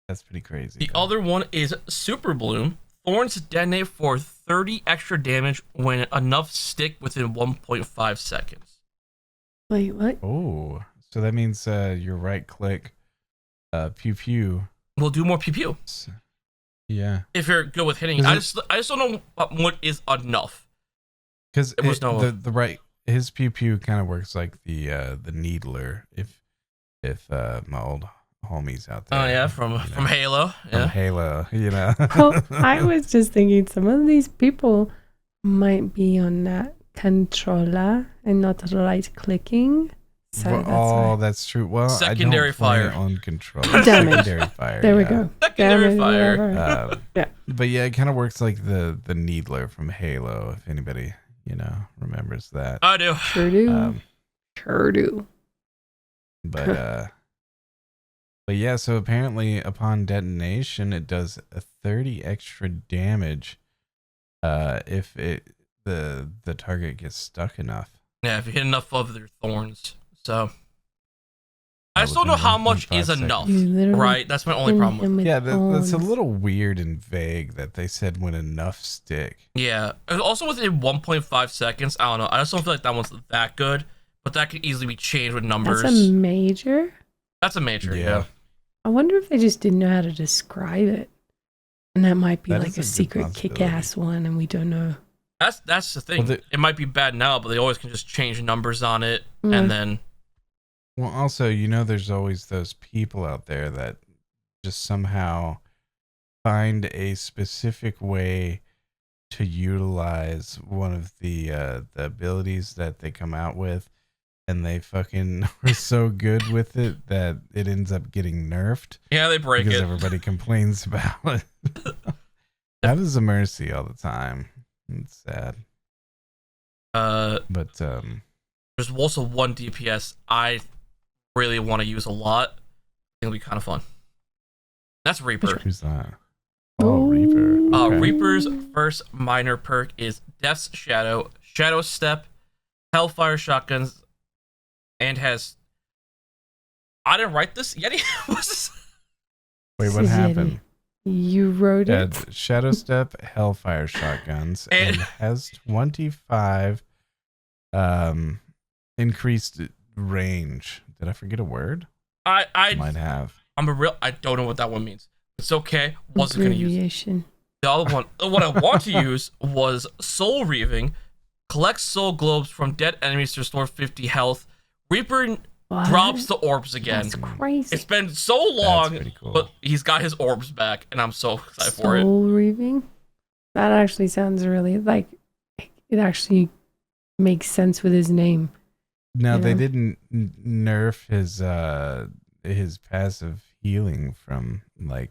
That's pretty crazy. The other one is Super Bloom. Thorns detonate for 30 extra damage when enough stick within 1.5 seconds. Wait, what? Oh, so that means your right click, pew pew. We'll do more pew pew. Yeah. If you're good with hitting, I just don't know what is enough. Because the right, his pew pew kind of works like the needler. If my old homies out there. Oh yeah, from Halo. Yeah. From Halo, Well, I was just thinking some of these people might be on that controller and not right clicking. So that's true. Well, secondary I don't play fire on control. Damage. Secondary fire. There we go. Secondary fire. Yeah. But yeah, it kind of works like the needler from Halo. If anybody remembers that. I do. Sure do. Sure do. But yeah, so apparently upon detonation, it does a 30 extra damage if the target gets stuck enough. Yeah, if you hit enough of their thorns. So I just don't know how much is enough, right? That's my only problem with it. Yeah, that's a little weird and vague that they said when enough stick. Yeah, also within 1.5 seconds, I don't know. I just don't feel like that one's that good, but that could easily be changed with numbers. That's a major? That's a major, yeah. I wonder if they just didn't know how to describe it. And that might be like a secret kick-ass one, and we don't know. That's the thing. Well, it might be bad now, but they always can just change numbers on it, and then... Well, also, there's always those people out there that just somehow find a specific way to utilize one of the abilities that they come out with, and they fucking are so good with it that it ends up getting nerfed. Yeah, they break because it. Everybody complains about it. That is a mercy all the time. It's sad. But there's also one DPS I really want to use a lot. It'll be kind of fun. That's Reaper. Who's that? Oh, Reaper. Okay. Reaper's first minor perk is Death's Shadow, Shadow Step, Hellfire Shotguns, and has... I didn't write this. Yeti? What's this? Wait, what happened? You wrote it? Shadow Step, Hellfire Shotguns, and has 25 increased range. Did I forget a word? I might have. I don't know what that one means. It's okay. Wasn't going to use it. The other one, what I want to use was Soul Reaving. Collect soul globes from dead enemies to restore 50 health. Reaper drops the orbs again. That's crazy. It's been so long, cool. but he's got his orbs back, and I'm so excited for it. Soul Reaving? That actually sounds really, like, it actually makes sense with his name. Now, they didn't nerf his passive healing from, like,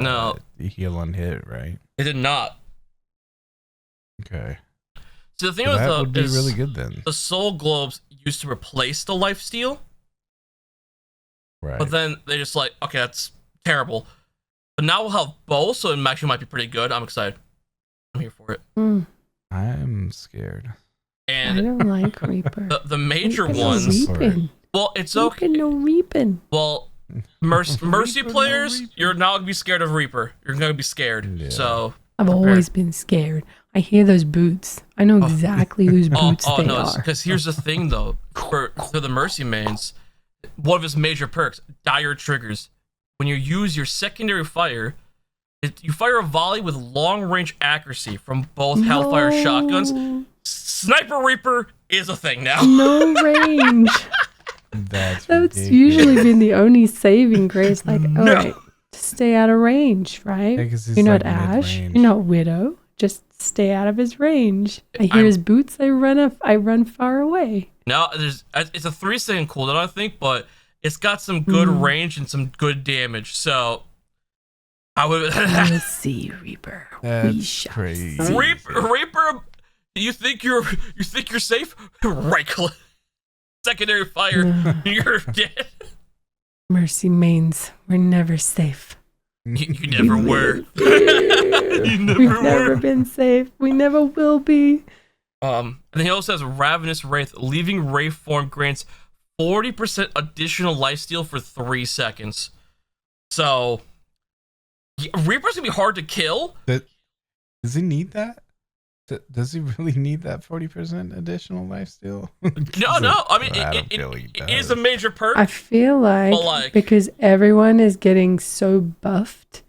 no, heal on hit, right? It did not. Okay. So the thing that with would be really good then. The soul globes used to replace the life steal, right? But then they just like, okay, that's terrible. But now we'll have both, so it actually might be pretty good. I'm excited. I'm here for it. I'm scared. And I don't like Reaper. The major Reaping ones. No reaping. Well, it's okay. Reaping no reaping. Well, Mercy players, you're now gonna be scared of Reaper. You're gonna be scared. Yeah. So I've always been scared. I hear those boots. I know exactly whose boots they are. Because here's the thing, though. For the Mercy mains, one of his major perks, Dire Triggers. When you use your secondary fire, you fire a volley with long-range accuracy from both Hellfire shotguns. Sniper Reaper is a thing now. No range. That's usually been the only saving grace. Like, all right, stay out of range, right? Yeah, you're not like Ash. mid-range. You're not Widow. Just stay out of his range. I hear his boots. I run far away. No, it's a 3-second cooldown, I think, but it's got some good range and some good damage. So I would. We'll see, Reaper. That's crazy. Reaper, you think you're safe? Right click. Secondary fire, you're dead. Mercy mains, we're never safe. You never were. We've never been safe. We never will be. And he also has Ravenous Wraith. Leaving Wraith form grants 40% additional lifesteal for 3 seconds. So Reaper's gonna be hard to kill. Does he need that? Does he really need that 40% additional lifesteal? No. I mean, it is a major perk. I feel like because everyone is getting so buffed,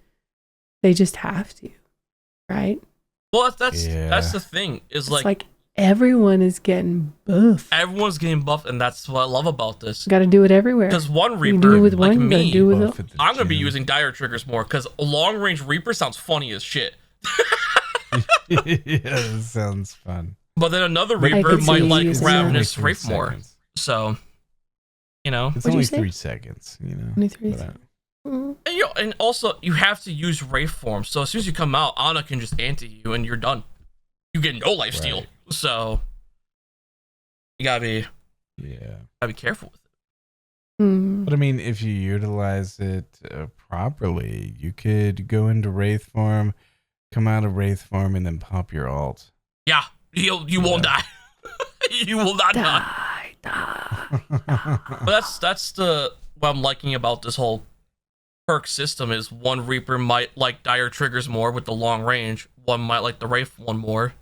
they just have to, right? Well, that's the thing. Is like everyone is getting buffed. Everyone's getting buffed, and that's what I love about this. Got to do it everywhere. Because one Reaper, you do it with like one, me, you do with I'm gonna be using Dire Triggers more because long range Reaper sounds funny as shit. Yeah, that sounds fun. But then another Reaper might like Ravenous Wraith more. So, it's only 3 seconds. Only 3 seconds. And also you have to use Wraith form. So as soon as you come out, Ana can just anti you, and you're done. You get no lifesteal. Right. So you gotta be careful with it. But I mean, if you utilize it properly, you could go into Wraith form, come out of Wraith form, and then pop your ult. Yeah, you won't die. You will not die. But that's what I'm liking about this whole perk system is one Reaper might like Dire Triggers more with the long range, one might like the Wraith one more,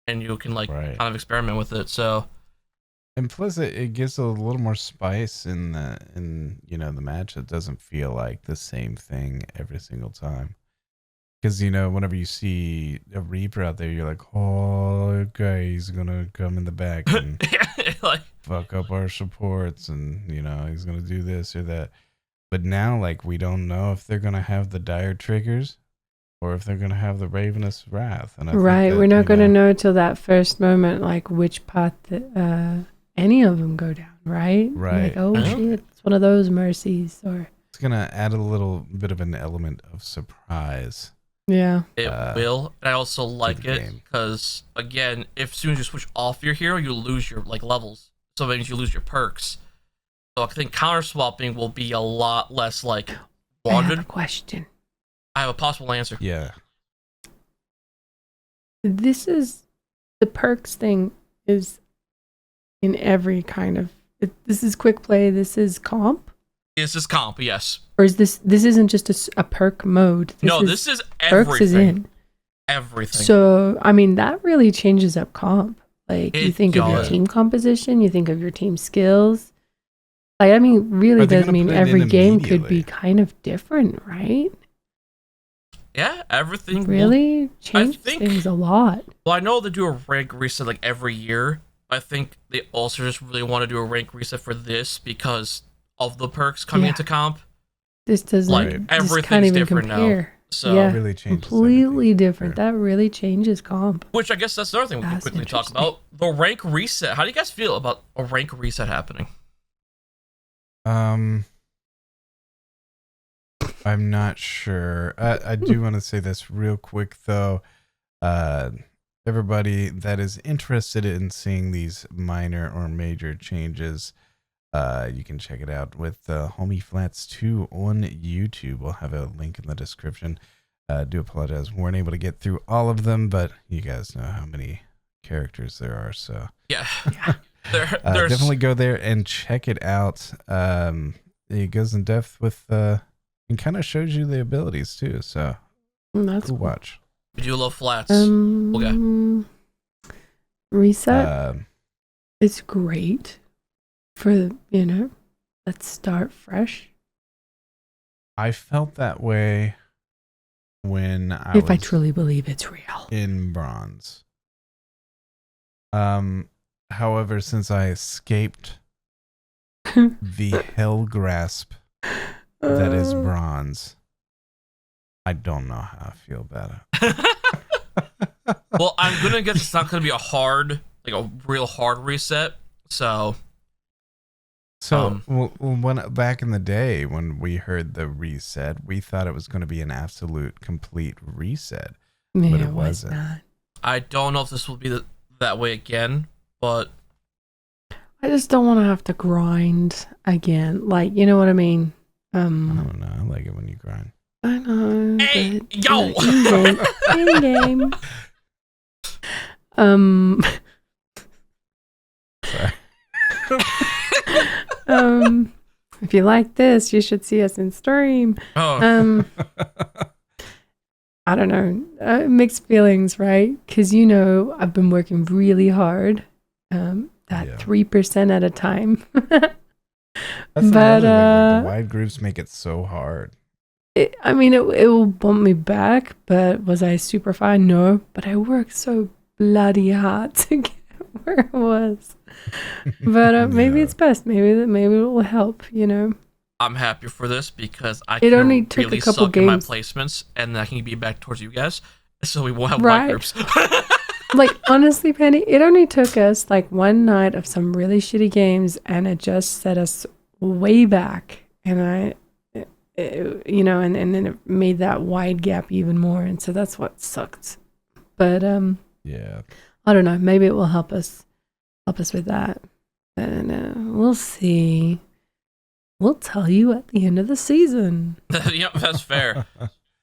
and you can kind of experiment with it. So, and plus it gives a little more spice in the match. It doesn't feel like the same thing every single time. Because, whenever you see a Reaper out there, you're like, oh, okay, he's going to come in the back and fuck up our supports and, he's going to do this or that. But now, we don't know if they're going to have the Dire Triggers or if they're going to have the Ravenous Wrath. And we're not going to know till that first moment, which path any of them go down, right? Right. Like, oh, shit, it's one of those mercies. Or it's going to add a little bit of an element of surprise. Yeah, it will. And I also like it because, again, if as soon as you switch off your hero, you lose your levels. So that means you lose your perks. So I think counter swapping will be a lot less like I have a wanted. question. I have a possible answer. Yeah. This is the perks thing is in every kind of. This is quick play. This is comp, This is comp, yes. or is this? This isn't just a perk mode. This is everything. perks is in. Everything. So I mean that really changes up comp. Like you It think of your does. team composition, you think of your team skills. Like I mean, really Are they does gonna mean put it every in game could immediately? be kind of different, right? Yeah, everything. Really change think- things a lot. Well, I know they do a rank reset like every year. I think they also just really want to do a rank reset for this because of the perks coming Yeah. into comp. This doesn't. Like, This everything's can't even different now. compare. So, Yeah. It really changes Completely everything. different. Sure. That really changes comp. which I guess that's another thing we can That's quickly talk interesting. about. The rank reset. How do you guys feel about a rank reset happening? I'm not sure. I do want to say this real quick though. Everybody that is interested in seeing these minor or major changes, you can check it out with Homie Flats 2 on YouTube. We'll have a link in the description. Do apologize, we weren't able to get through all of them, but you guys know how many characters there are, so Yeah. There's definitely go there and check it out. It goes in depth with and kind of shows you the abilities too, so That's cool watch. we do love flats. Reset. It's great for let's start fresh. I felt that way when I If I was truly believe it's real. in bronze. However, since I escaped the hell grasp that is bronze, I don't know how I feel about it. Well, I'm gonna guess it's not gonna be a real hard reset. So So, when back in the day when we heard the reset, we thought it was going to be an absolute complete reset, but Yeah, it wasn't. not. I don't know if this will be that way again, but I just don't want to have to grind again. Like, you know what I mean? I don't know. I like it when you grind. I know. Hey, but, yo! in game. Sorry. If you like this, you should see us in stream. oh, I don't know. Mixed feelings, right? Because I've been working really hard. That Yeah. 3% at a time. That's But, another thing. Like, the wide groups make it so hard. it will bump me back, but was I super fine? No, but I worked so bloody hard to get where it was. But maybe Yeah. it's best. Maybe it will help. I'm happy for this because I It can only took a really couple suck in my games. placements, and I can be back towards you guys, so we won't have Right. white groups. Like, honestly, Pandy, it only took us like one night of some really shitty games, and it just set us way back. And and then it made that wide gap even more. And so that's what sucked. But Yeah. I don't know. Maybe it will help us with that. And we'll see. We'll tell you at the end of the season. Yep, that's fair.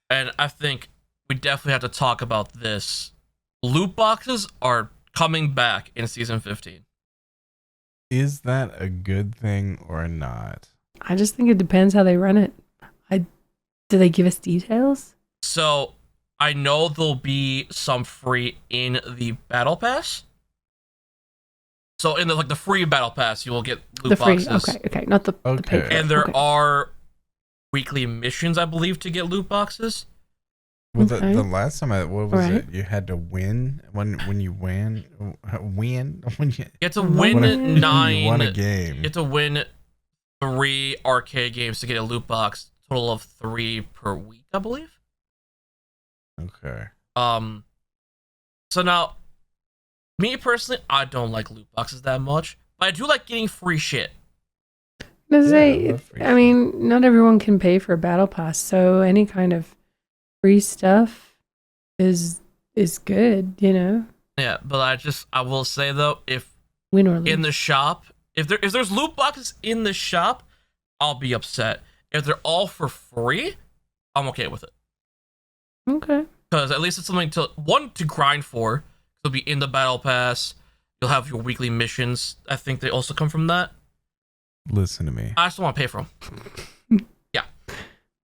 And I think we definitely have to talk about this. Loot boxes are coming back in season 15. Is that a good thing or not? I just think it depends how they run it. Do they give us details? So I know there'll be some free in the battle pass. So in the free battle pass, you will get loot The free. boxes. Okay. Not the paid. Okay. And there Okay. are weekly missions, I believe, to get loot boxes. Well, Okay. the last time what was Right. it? You had to win when you when you You have to win When you won a game. You have to win 3 arcade games to get a loot box. Total of 3 per week, I believe. Okay. So now, me personally, I don't like loot boxes that much, but I do like getting free shit. I love free I mean, not everyone can pay for a battle pass, so any kind of free stuff is good, Yeah, but I will say though, if win or lose. in the shop, If there's loot boxes in the shop, I'll be upset. If they're all for free, I'm okay with it. Okay. Because at least it's something to grind for. It'll be in the battle pass. You'll have your weekly missions. I think they also come from that. Listen to me. I just don't want to pay for them. Yeah.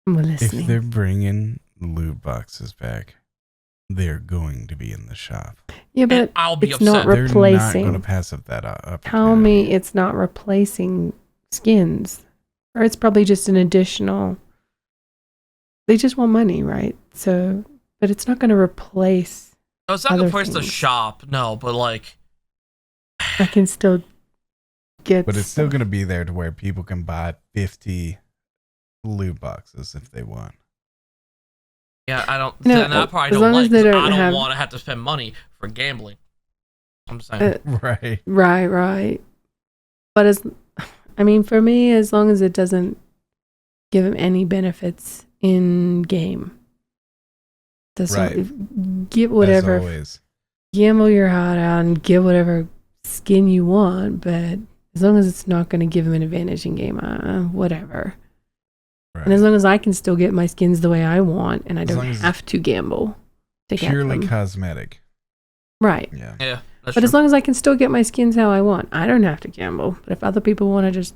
I'm If listening. they're bringing loot boxes back, they're going to be in the shop. Yeah, but And I'll be it's upset. not They're not replacing. going to pass up that up. Tell me it's not replacing skins. Or it's probably just an additional. They just want money, right? So, but it's not going to replace. No, it's not gonna other replace the things. shop, no, but like, I can still get. But it's still stuff. going to be there to where people can buy 50 loot boxes if they want. yeah, I don't. No, and that part I as don't long as like. they 'Cause don't I don't have- want to have to spend money for gambling. I'm just saying. Right. Right. But for me, as long as it doesn't give him any benefits in game, that's all, Right. get As whatever, always. gamble your heart out and get whatever skin you want. But as long as it's not going to give him an advantage in game, whatever. Right. And as long as I can still get my skins the way I want, and I As don't long as have to gamble to get Purely them. cosmetic. Right. Yeah. Yeah, that's But true. as long as I can still get my skins how I want, I don't have to gamble. But if other people want to just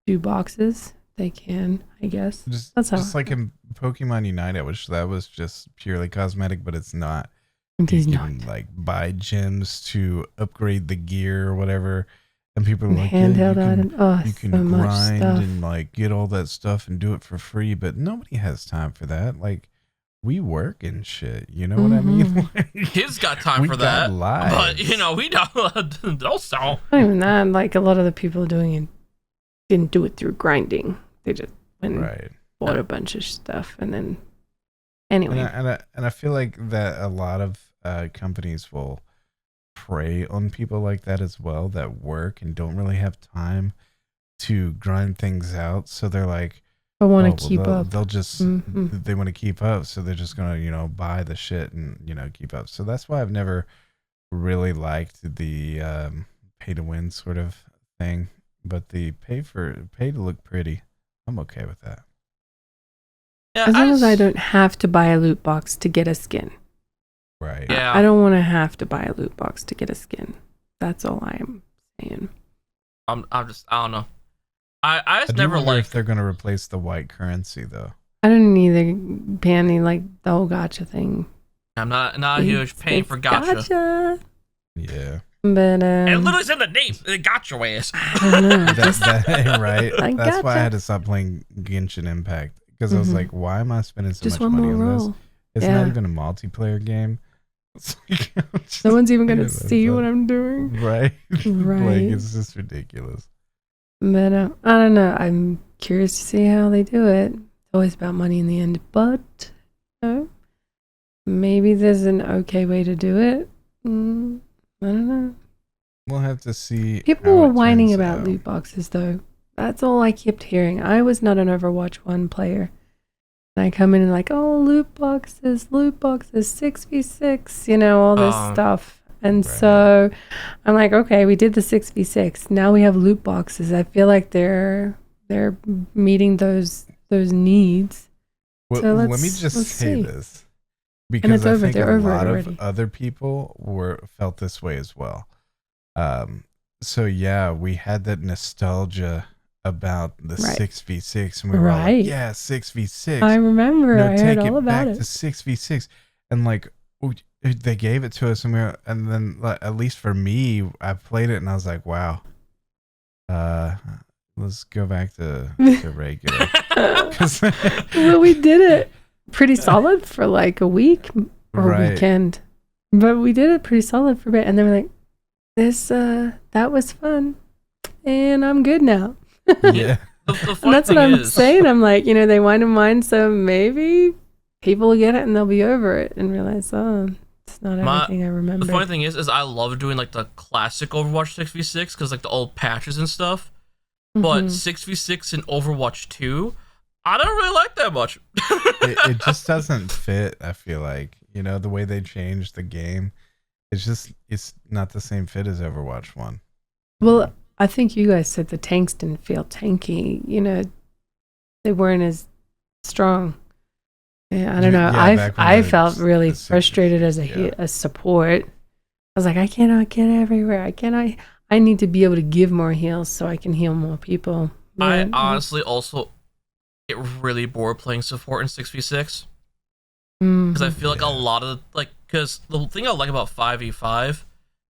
do boxes, they can, I guess. That's how Just like in Pokemon Unite, I wish that was just purely cosmetic, but it's not. It is You not. can like buy gems to upgrade the gear or whatever, and people are And like, handheld yeah, items. Oh, you can so much grind stuff. and like get all that stuff and do it for free, but nobody has time for that. Like, we work and shit, you know what I mean? Mm-hmm. Kids got time We for got that, lives. but we don't. Also, Not even that. Like a lot of the people doing it didn't do it through grinding. They just went and Right. bought a bunch of stuff and then. Anyway. And I feel like that a lot of companies will prey on people like that as well, that work and don't really have time to grind things out. So they're like, I want oh, to keep they'll, up. They'll just Mhm. they want to keep up, so they're just gonna buy the shit and keep up. So that's why I've never really liked the pay to win sort of thing. But the pay to look pretty, I'm okay with that. yeah, As long as I just- don't have to buy a loot box to get a skin. Right. Yeah, I don't want to have to buy a loot box to get a skin. That's all I'm saying. I'm just. I don't know. I I just do never wonder like. if they're gonna replace the white currency though. I don't either, Pandy, like the whole gotcha thing. I'm not a huge pain for gotcha. Yeah. But It literally said the name. It got your ass. I don't know. That right. I That's why I gotcha. had to stop playing Genshin Impact, because I was Mhm. like, why am I spending so Just much one money more on this? roll. It's Yeah. not even a multiplayer game. It's like, I'm just No one's even going to tired of see that. what I'm doing. Right. Like, Right. it's just ridiculous. But I don't know. I'm curious to see how they do it. It's always about money in the end. But maybe there's an okay way to do it. I don't know. We'll have to see. People how were it whining turns about out. loot boxes, though. That's all I kept hearing. I was not an Overwatch 1 player. And I come in and like, oh, loot boxes, 6v6, all this stuff. And Right. so I'm like, okay, we did the 6v6. Now we have loot boxes. I feel like they're meeting those needs. Well, So let me let's just say see. this, because it's I over. think They're a over it lot of already. other people felt this way as well. So yeah, we had that nostalgia about the Right. 6v6, and we were all Right. like, yeah, 6v6. I remember. No, I take heard all it about back it. to 6v6, and like they gave it to us, and then like, at least for me, I played it and I was like, wow. Let's go back to regular. 'Cause- Well, we did it pretty solid for like a week or Right. weekend, but we did it pretty solid for a bit, and then we're like, that was fun, and I'm good now. yeah. The And funny that's what thing I'm is, saying. I'm like, they wind and mine, so maybe people will get it and they'll be over it and realize, oh, it's not everything I remember. The funny thing is I love doing like the classic Overwatch 6v6 because like the old patches and stuff. But Mhm. 6v6 in Overwatch 2, I don't really like that much. it just doesn't fit. I feel like the way they changed the game, it's not the same fit as Overwatch 1. Well, I think you guys said the tanks didn't feel tanky. You know, they weren't as strong. Yeah, I don't know. I felt really frustrated as a support. I was like, I cannot get everywhere. I need to be able to give more heals so I can heal more people. I honestly also get really bored playing support in 6v6 because I feel like a lot of because the thing I like about 5v5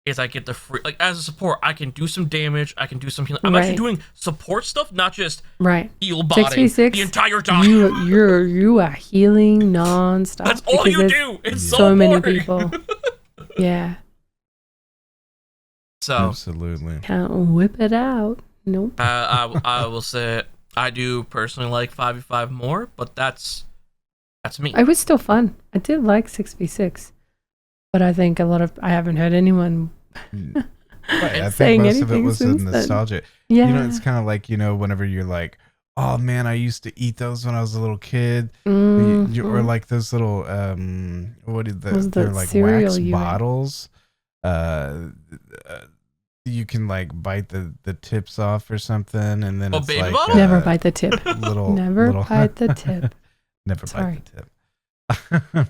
is I get the free, as a support I can do some damage, I can do some healing. I'm actually doing support stuff, not just heal botting 6v6, the entire time. You are healing nonstop. That's all you do. It's so many people. Yeah. So absolutely can't whip it out. Nope. I will say I do personally like 5v5 more, but that's me. It was still fun. I did like 6v6, but I think I haven't heard anyone I think most of it was the nostalgia. Yeah. You know, it's kind of like, you know, whenever you're like, oh man, I used to eat those when I was a little kid. Or like those little they're like wax bottles. You can like bite the tips off or something, and then it's like never bite the tip. Never bite the tip. Never bite the tip.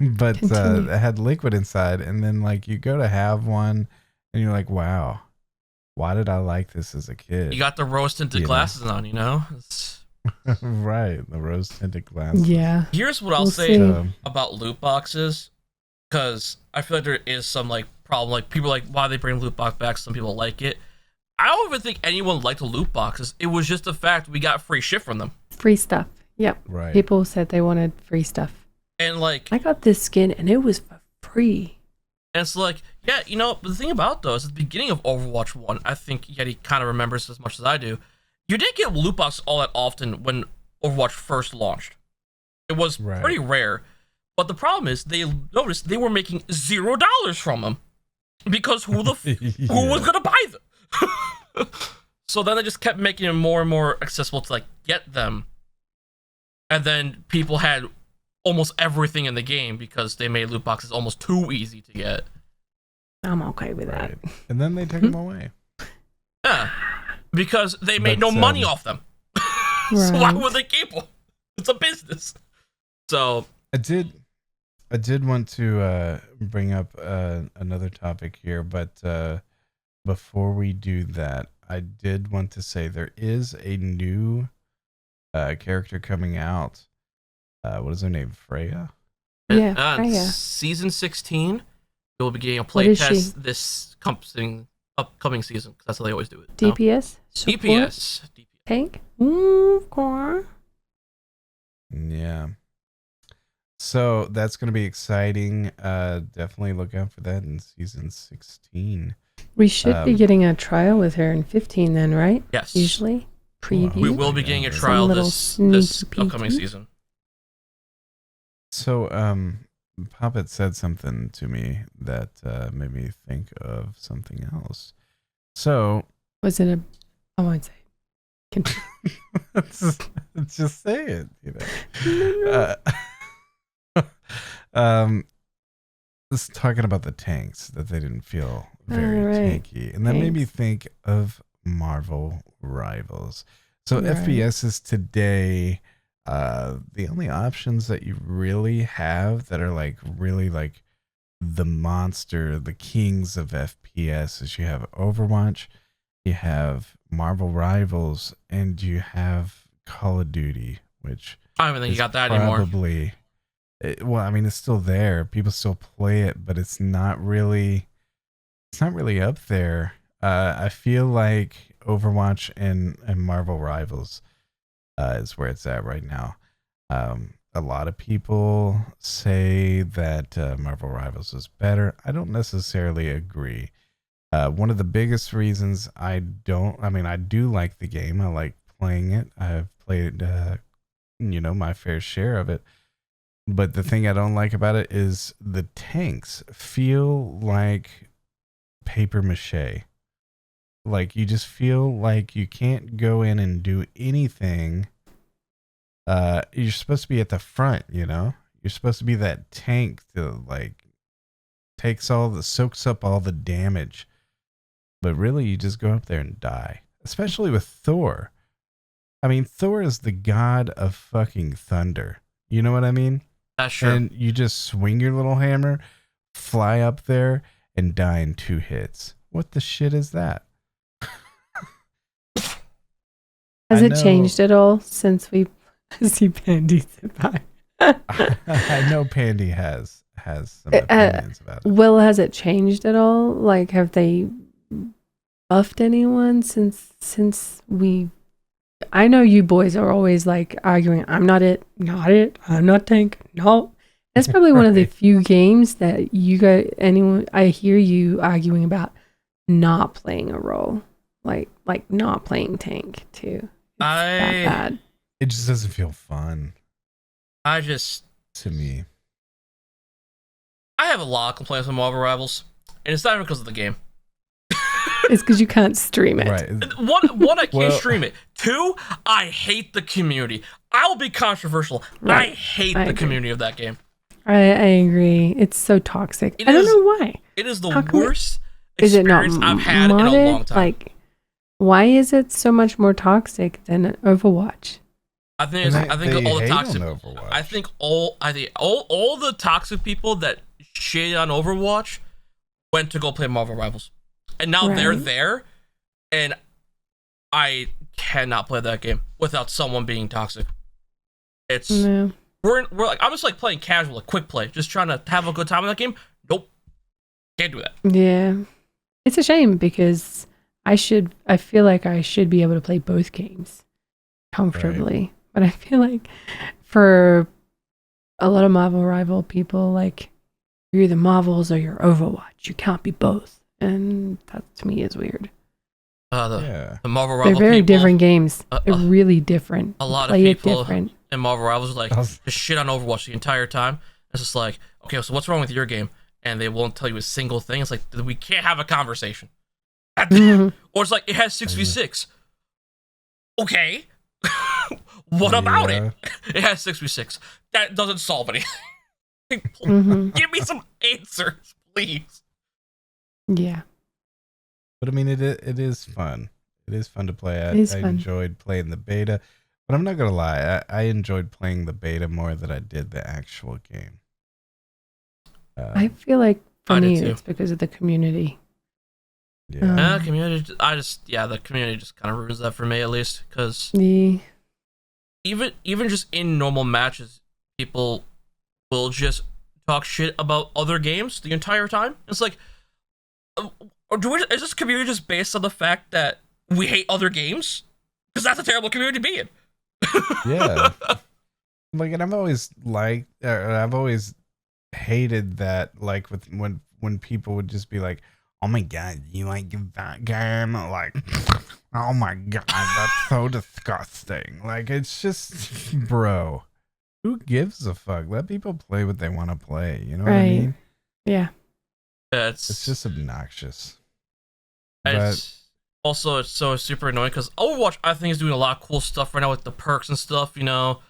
But it had liquid inside, and then like you go to have one, and you're like, wow, why did I like this as a kid? You got the rose tinted glasses on, you know. Right, the rose tinted glasses. Yeah. Here's what I'll say about loot boxes, because I feel like there is some like problem. Like people like why they bring loot box back. Some people like it. I don't even think anyone liked the loot boxes. It was just the fact we got free shit from them. Free stuff. Yep. Right. People said they wanted free stuff. And like I got this skin and it was for free. And it's like, yeah, you know, the thing about those at the beginning of Overwatch 1, I think Yeti kind of remembers as much as I do. You didn't get loot boxes all that often when Overwatch first launched. It was pretty rare. But the problem is they noticed they were making $0 from them. Because who was gonna buy them? So then they just kept making it more and more accessible to like get them. And then people had almost everything in the game because they made loot boxes almost too easy to get. I'm okay with that. And then they took them away. Yeah, because they made no money off them. So why would they keep them? It's a business. So I did want to bring up another topic here, but before we do that, I did want to say there is a new character coming out. What is her name? Freya? Yeah, Freya. Season 16. You'll be getting a playtest this upcoming season, because that's how they always do it. DPS? No? DPS. Tank? Core. Yeah. So that's going to be exciting. Definitely look out for that in season 16. We should be getting a trial with her in 15 then, right? Yes. Usually. Preview. We will be getting a trial this upcoming season. So, Poppet said something to me that made me think of something else. So, was it I won't say. Just say it, you know. Just talking about the tanks, that they didn't feel very tanky, and that made me think of Marvel Rivals. So FPSs today, the only options that you really have that are like really like the monster, the kings of FPS, is you have Overwatch, you have Marvel Rivals, and you have Call of Duty, which I don't even think you got that anymore. Well, I mean, it's still there. People still play it, but it's not really up there. I feel like Overwatch and Marvel Rivals is where it's at right now. A lot of people say that Marvel Rivals is better. I don't necessarily agree. One of the biggest reasons I do like the game. I like playing it. I've played, my fair share of it. But the thing I don't like about it is the tanks feel like paper mache. Like you just feel like you can't go in and do anything. You're supposed to be at the front, you know? You're supposed to be that tank that like soaks up all the damage. But really you just go up there and die. especially with Thor. I mean, Thor is the god of fucking thunder. You know what I mean? That's true. And you just swing your little hammer, fly up there, and die in 2 hits. What the shit is that? Has I it know- changed at all since we see Pandy sit by? I know Pandy has some opinions about it. Will, has it changed at all? Like, have they buffed anyone since we? I know you boys are always like arguing. I'm not it. Not it. I'm not tank. No. That's probably one of the Right. few games that you guys, anyone, I hear you arguing about not playing a role, like not playing tank too. It's that bad. It just doesn't feel fun I just to me. I have a lot of complaints with Marvel Rivals, and it's not even because of the game. It's because you can't stream it. Right. One, I can't Well- stream it. 2, I hate the community. I will be controversial. Right. I hate I the agree. community of that game. I agree. It's so toxic. It I don't is- know why. It is the How come worst Is it not experience I've had in a modded? long time. Like, why is it so much more toxic than Overwatch? I think And I think they all the hate toxic. on Overwatch. I think all the toxic people that shit on Overwatch went to go play Marvel Rivals, and now they're Right. there, and I cannot play that game without someone being toxic. It's No. we're like I'm just like playing casual, like quick play, just trying to have a good time in that game. Nope, can't do that. Yeah. It's a shame because I feel like I should be able to play both games comfortably. But I feel like for a lot of Marvel Rival people, like, you're either Marvels or you're Overwatch. You can't be both. And that to me is weird. Yeah. The Marvel They're Rival very people, different games. uh, They're really different. a lot of Play it people- different. and Marvel Rivals like How's- just shit on Overwatch the entire time. It's just like, okay, so what's wrong with your game? And they won't tell you a single thing. It's like we can't have a conversation. Mhm. Or it's like it has 6v6. Okay. What about Yeah. it? It has 6v6. That doesn't solve anything. Mhm. Give me some answers, please. Yeah. But I mean, it is fun. It is fun to play. I It is fun. enjoyed playing the beta, but I'm not gonna lie. I enjoyed playing the beta more than I did the actual game. I feel like for I did me, too. it's because of the community. Yeah. Community. The community just kind of ruins that for me at least, because The even just in normal matches, people will just talk shit about other games the entire time. It's like, is this community just based on the fact that we hate other games? Because that's a terrible community to be in. Yeah. Like, and I've always hated that, like, with when people would just be like, oh my god, you like that game? Like, oh my god, that's so disgusting. Like, it's just, bro, who gives a fuck? Let people play what they want to play. You know what I Right. mean? yeah. It's just obnoxious. It's also it's so super annoying because Overwatch I think is doing a lot of cool stuff right now with the perks and stuff. You know,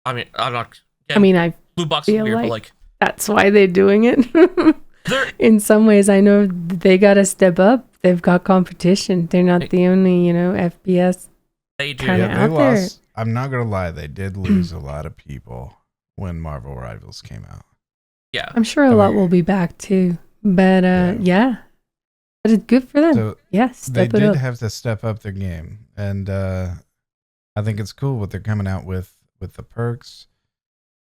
I mean I'm not. I mean, I blue box is feel weird, like- but like that's why they're doing it. they're In some ways, I know they got to step up. They've got competition. They're not the only, FPS. they do. Kinda Yeah, out they there. lost. I'm not gonna lie, they did lose a lot of people when Marvel Rivals came out. Yeah, I'm sure a lot will be back too. But yeah. But it's good for them. So yeah, they step it did up. have to step up their game, and I think it's cool what they're coming out with the perks.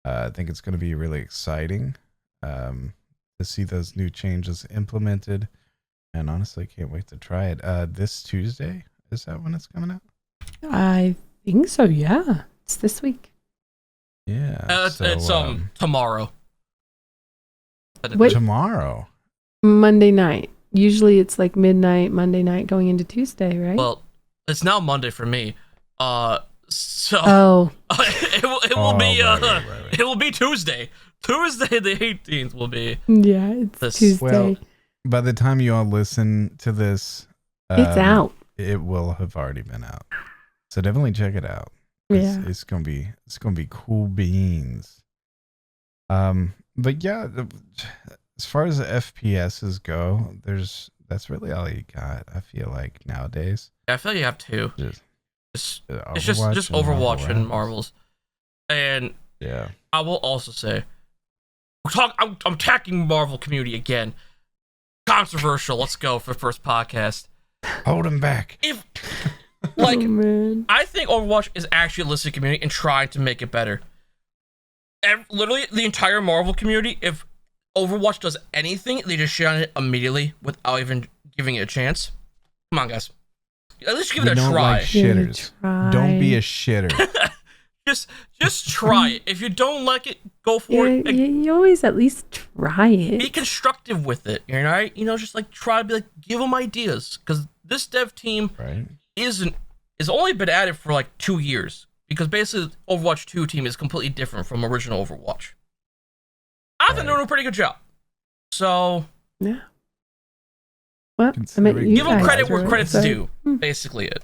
I think it's going to be really exciting to see those new changes implemented, and honestly, can't wait to try it. This Tuesday, is that when it's coming out? I think so. Yeah, it's this week. Yeah, it's tomorrow. Wait. tomorrow. Monday night. Usually it's like midnight, Monday night going into Tuesday, right? Well, it's now Monday for me. So oh, it will Oh, be right. it will be Tuesday. Tuesday the 18th will be. yeah, it's This- Tuesday. Well, by the time you all listen to this, it's out. It will have already been out. So definitely check it out. It's, Yeah. it's gonna be cool beans. But yeah, as far as the FPSs go, there's that's really all you got. I feel like nowadays. Yeah, I feel like you have two. Just It's just Overwatch and Marvels. And yeah, I will also say, I'm attacking Marvel community again. Controversial. Let's go for the first podcast. hold him back. If like, Oh, man. I think Overwatch is actually listening to community and trying to make it better. Literally, the entire Marvel community, if Overwatch does anything, they just shit on it immediately without even giving it a chance. Come on, guys. At least give it a don't try. Like shitters. Try. Don't be a shitter. Just try it. If you don't like it, go for it. Like, You always at least try it. be constructive with it. You know, right? You know, just like try to be like, give them ideas, because this dev team Right. is only been at it for like 2 years. Because basically, Overwatch 2 team is completely different from original Overwatch. I think they're doing a pretty good job. So Yeah. Well, I Considering- mean, you give them guys credit do where it, credit's so- due. Basically, it.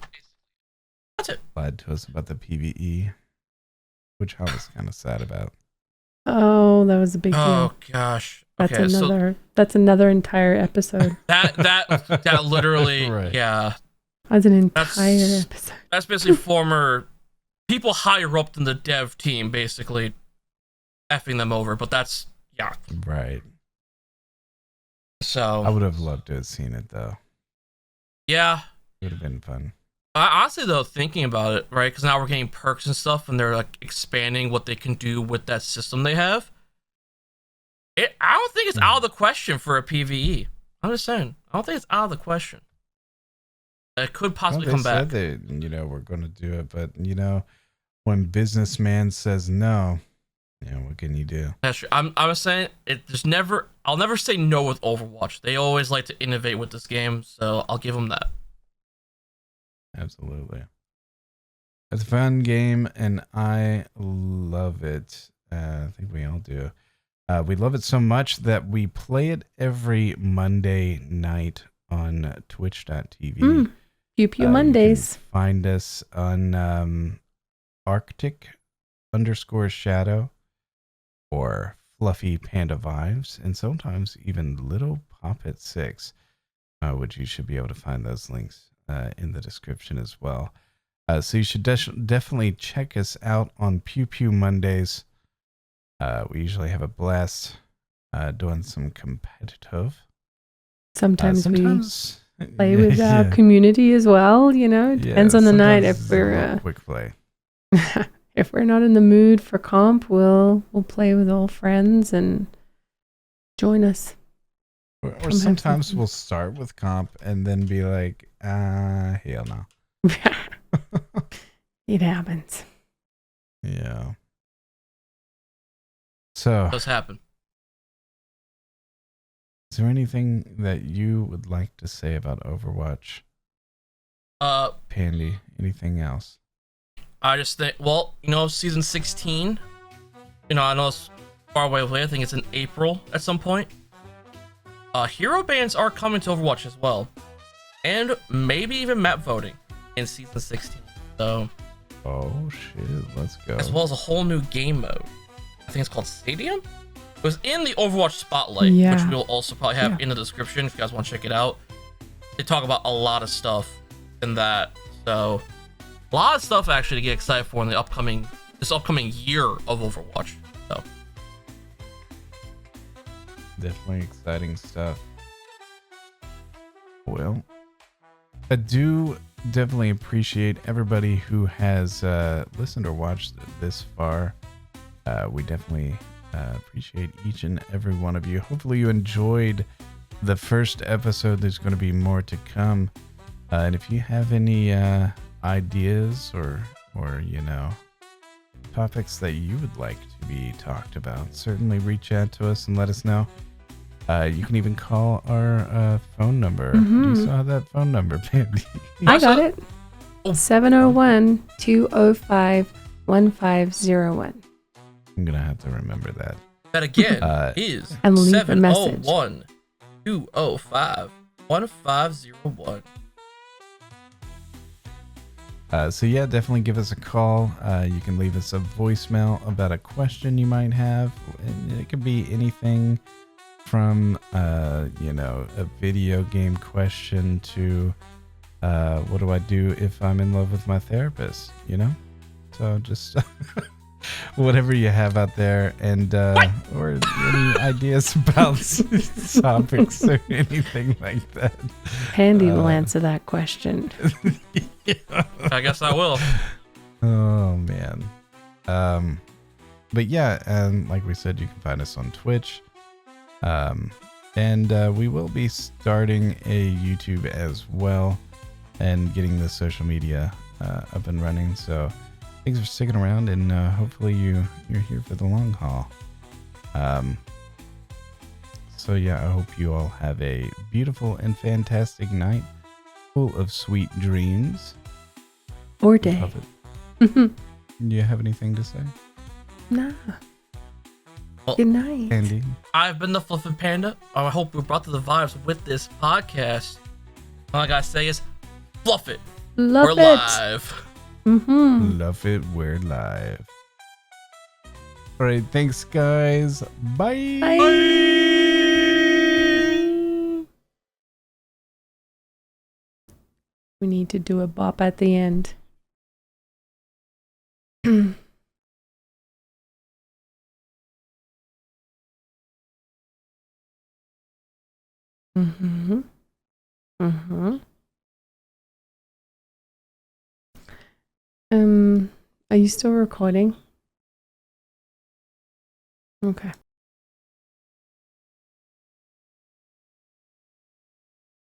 That's it. Lied to us about the PvE, which I was kind of sad about. Oh, that was a big deal. Oh gosh. That's Okay, so another. That's another entire episode. that literally, Right. yeah. That's an That's- entire episode. That's basically former people higher up than the dev team, basically effing them over. But that's yeah. Right. So I would have loved to have seen it though. yeah. It would have been fun. Honestly, though, thinking about it, right? Because now we're getting perks and stuff, and they're like expanding what they can do with that system they have. I don't think it's out of the question for a PVE. I'm just saying, I don't think it's out of the question. It could possibly Well, come back. they said that, we're going to do it, but when businessman says no, what can you do? That's true. I'm saying I'll never say no with Overwatch. They always like to innovate with this game, so I'll give them that. Absolutely. It's a fun game, and I love it. I think we all do. We love it so much that we play it every Monday night on twitch.tv. Pew Pew You Mondays. can find us on Arctic_Shadow or Fluffy Panda Vibes, and sometimes even Little Poppet 6, which you should be able to find those links in the description as well. So you should definitely check us out on Pew Pew Mondays. We usually have a blast doing some competitive. Sometimes we play with yeah. community as well. It depends on the night. Sometimes If it's a little we're quick play. if we're not in the mood for comp, we'll play with old friends and join us. Or Come have sometimes some- we'll start with comp and then be like, hell no. It happens. Yeah. So, It does happen. is there anything that you would like to say about Overwatch? Pandy, anything else? I just think, season 16. I know it's far away away. I think it's in April at some point. Hero bans are coming to Overwatch as well, and maybe even map voting in season 16. So, Oh shit, let's go. as well as a whole new game mode. I think it's called Stadium. It was in the Overwatch Spotlight, Yeah. which we'll also probably have Yeah. in the description if you guys want to check it out. They talk about a lot of stuff in that, so a lot of stuff actually to get excited for in this upcoming year of Overwatch. So Definitely exciting stuff. Well, I do definitely appreciate everybody who has listened or watched this far. We definitely appreciate each and every one of you. Hopefully you enjoyed the first episode. There's going to be more to come. And if you have any ideas or topics that you would like to be talked about, certainly reach out to us and let us know. You can even call our phone number. Do you still have that phone number, Pandy? I got it. Oh. 701-205-1501. I'm going to have to remember that. that again is And leave a message. 701-205-1501. So yeah, definitely give us a call. You can leave us a voicemail about a question you might have. And it could be anything from, a video game question to what do I do if I'm in love with my therapist, So just whatever you have out there, and or any ideas about topics or anything like that. Pandy will answer that question. I guess I will. Oh man. But yeah, like we said, you can find us on Twitch. And we will be starting a YouTube as well and getting the social media up and running. So thanks for sticking around, and hopefully you're here for the long haul. So yeah, I hope you all have a beautiful and fantastic night full of sweet dreams. Or day. Love it. Do you have anything to say? Nah. Well, Good night. Andy? I've been the Fluffit Panda. I hope we brought to the vibes with this podcast. All I gotta say is, fluff it. Love We're it. live. Mm-hmm. Love it. We're live. All right. Thanks, guys. Bye. Bye. We need to do a bop at the end. Mm-hmm. Mm-hmm. Are you still recording? Okay.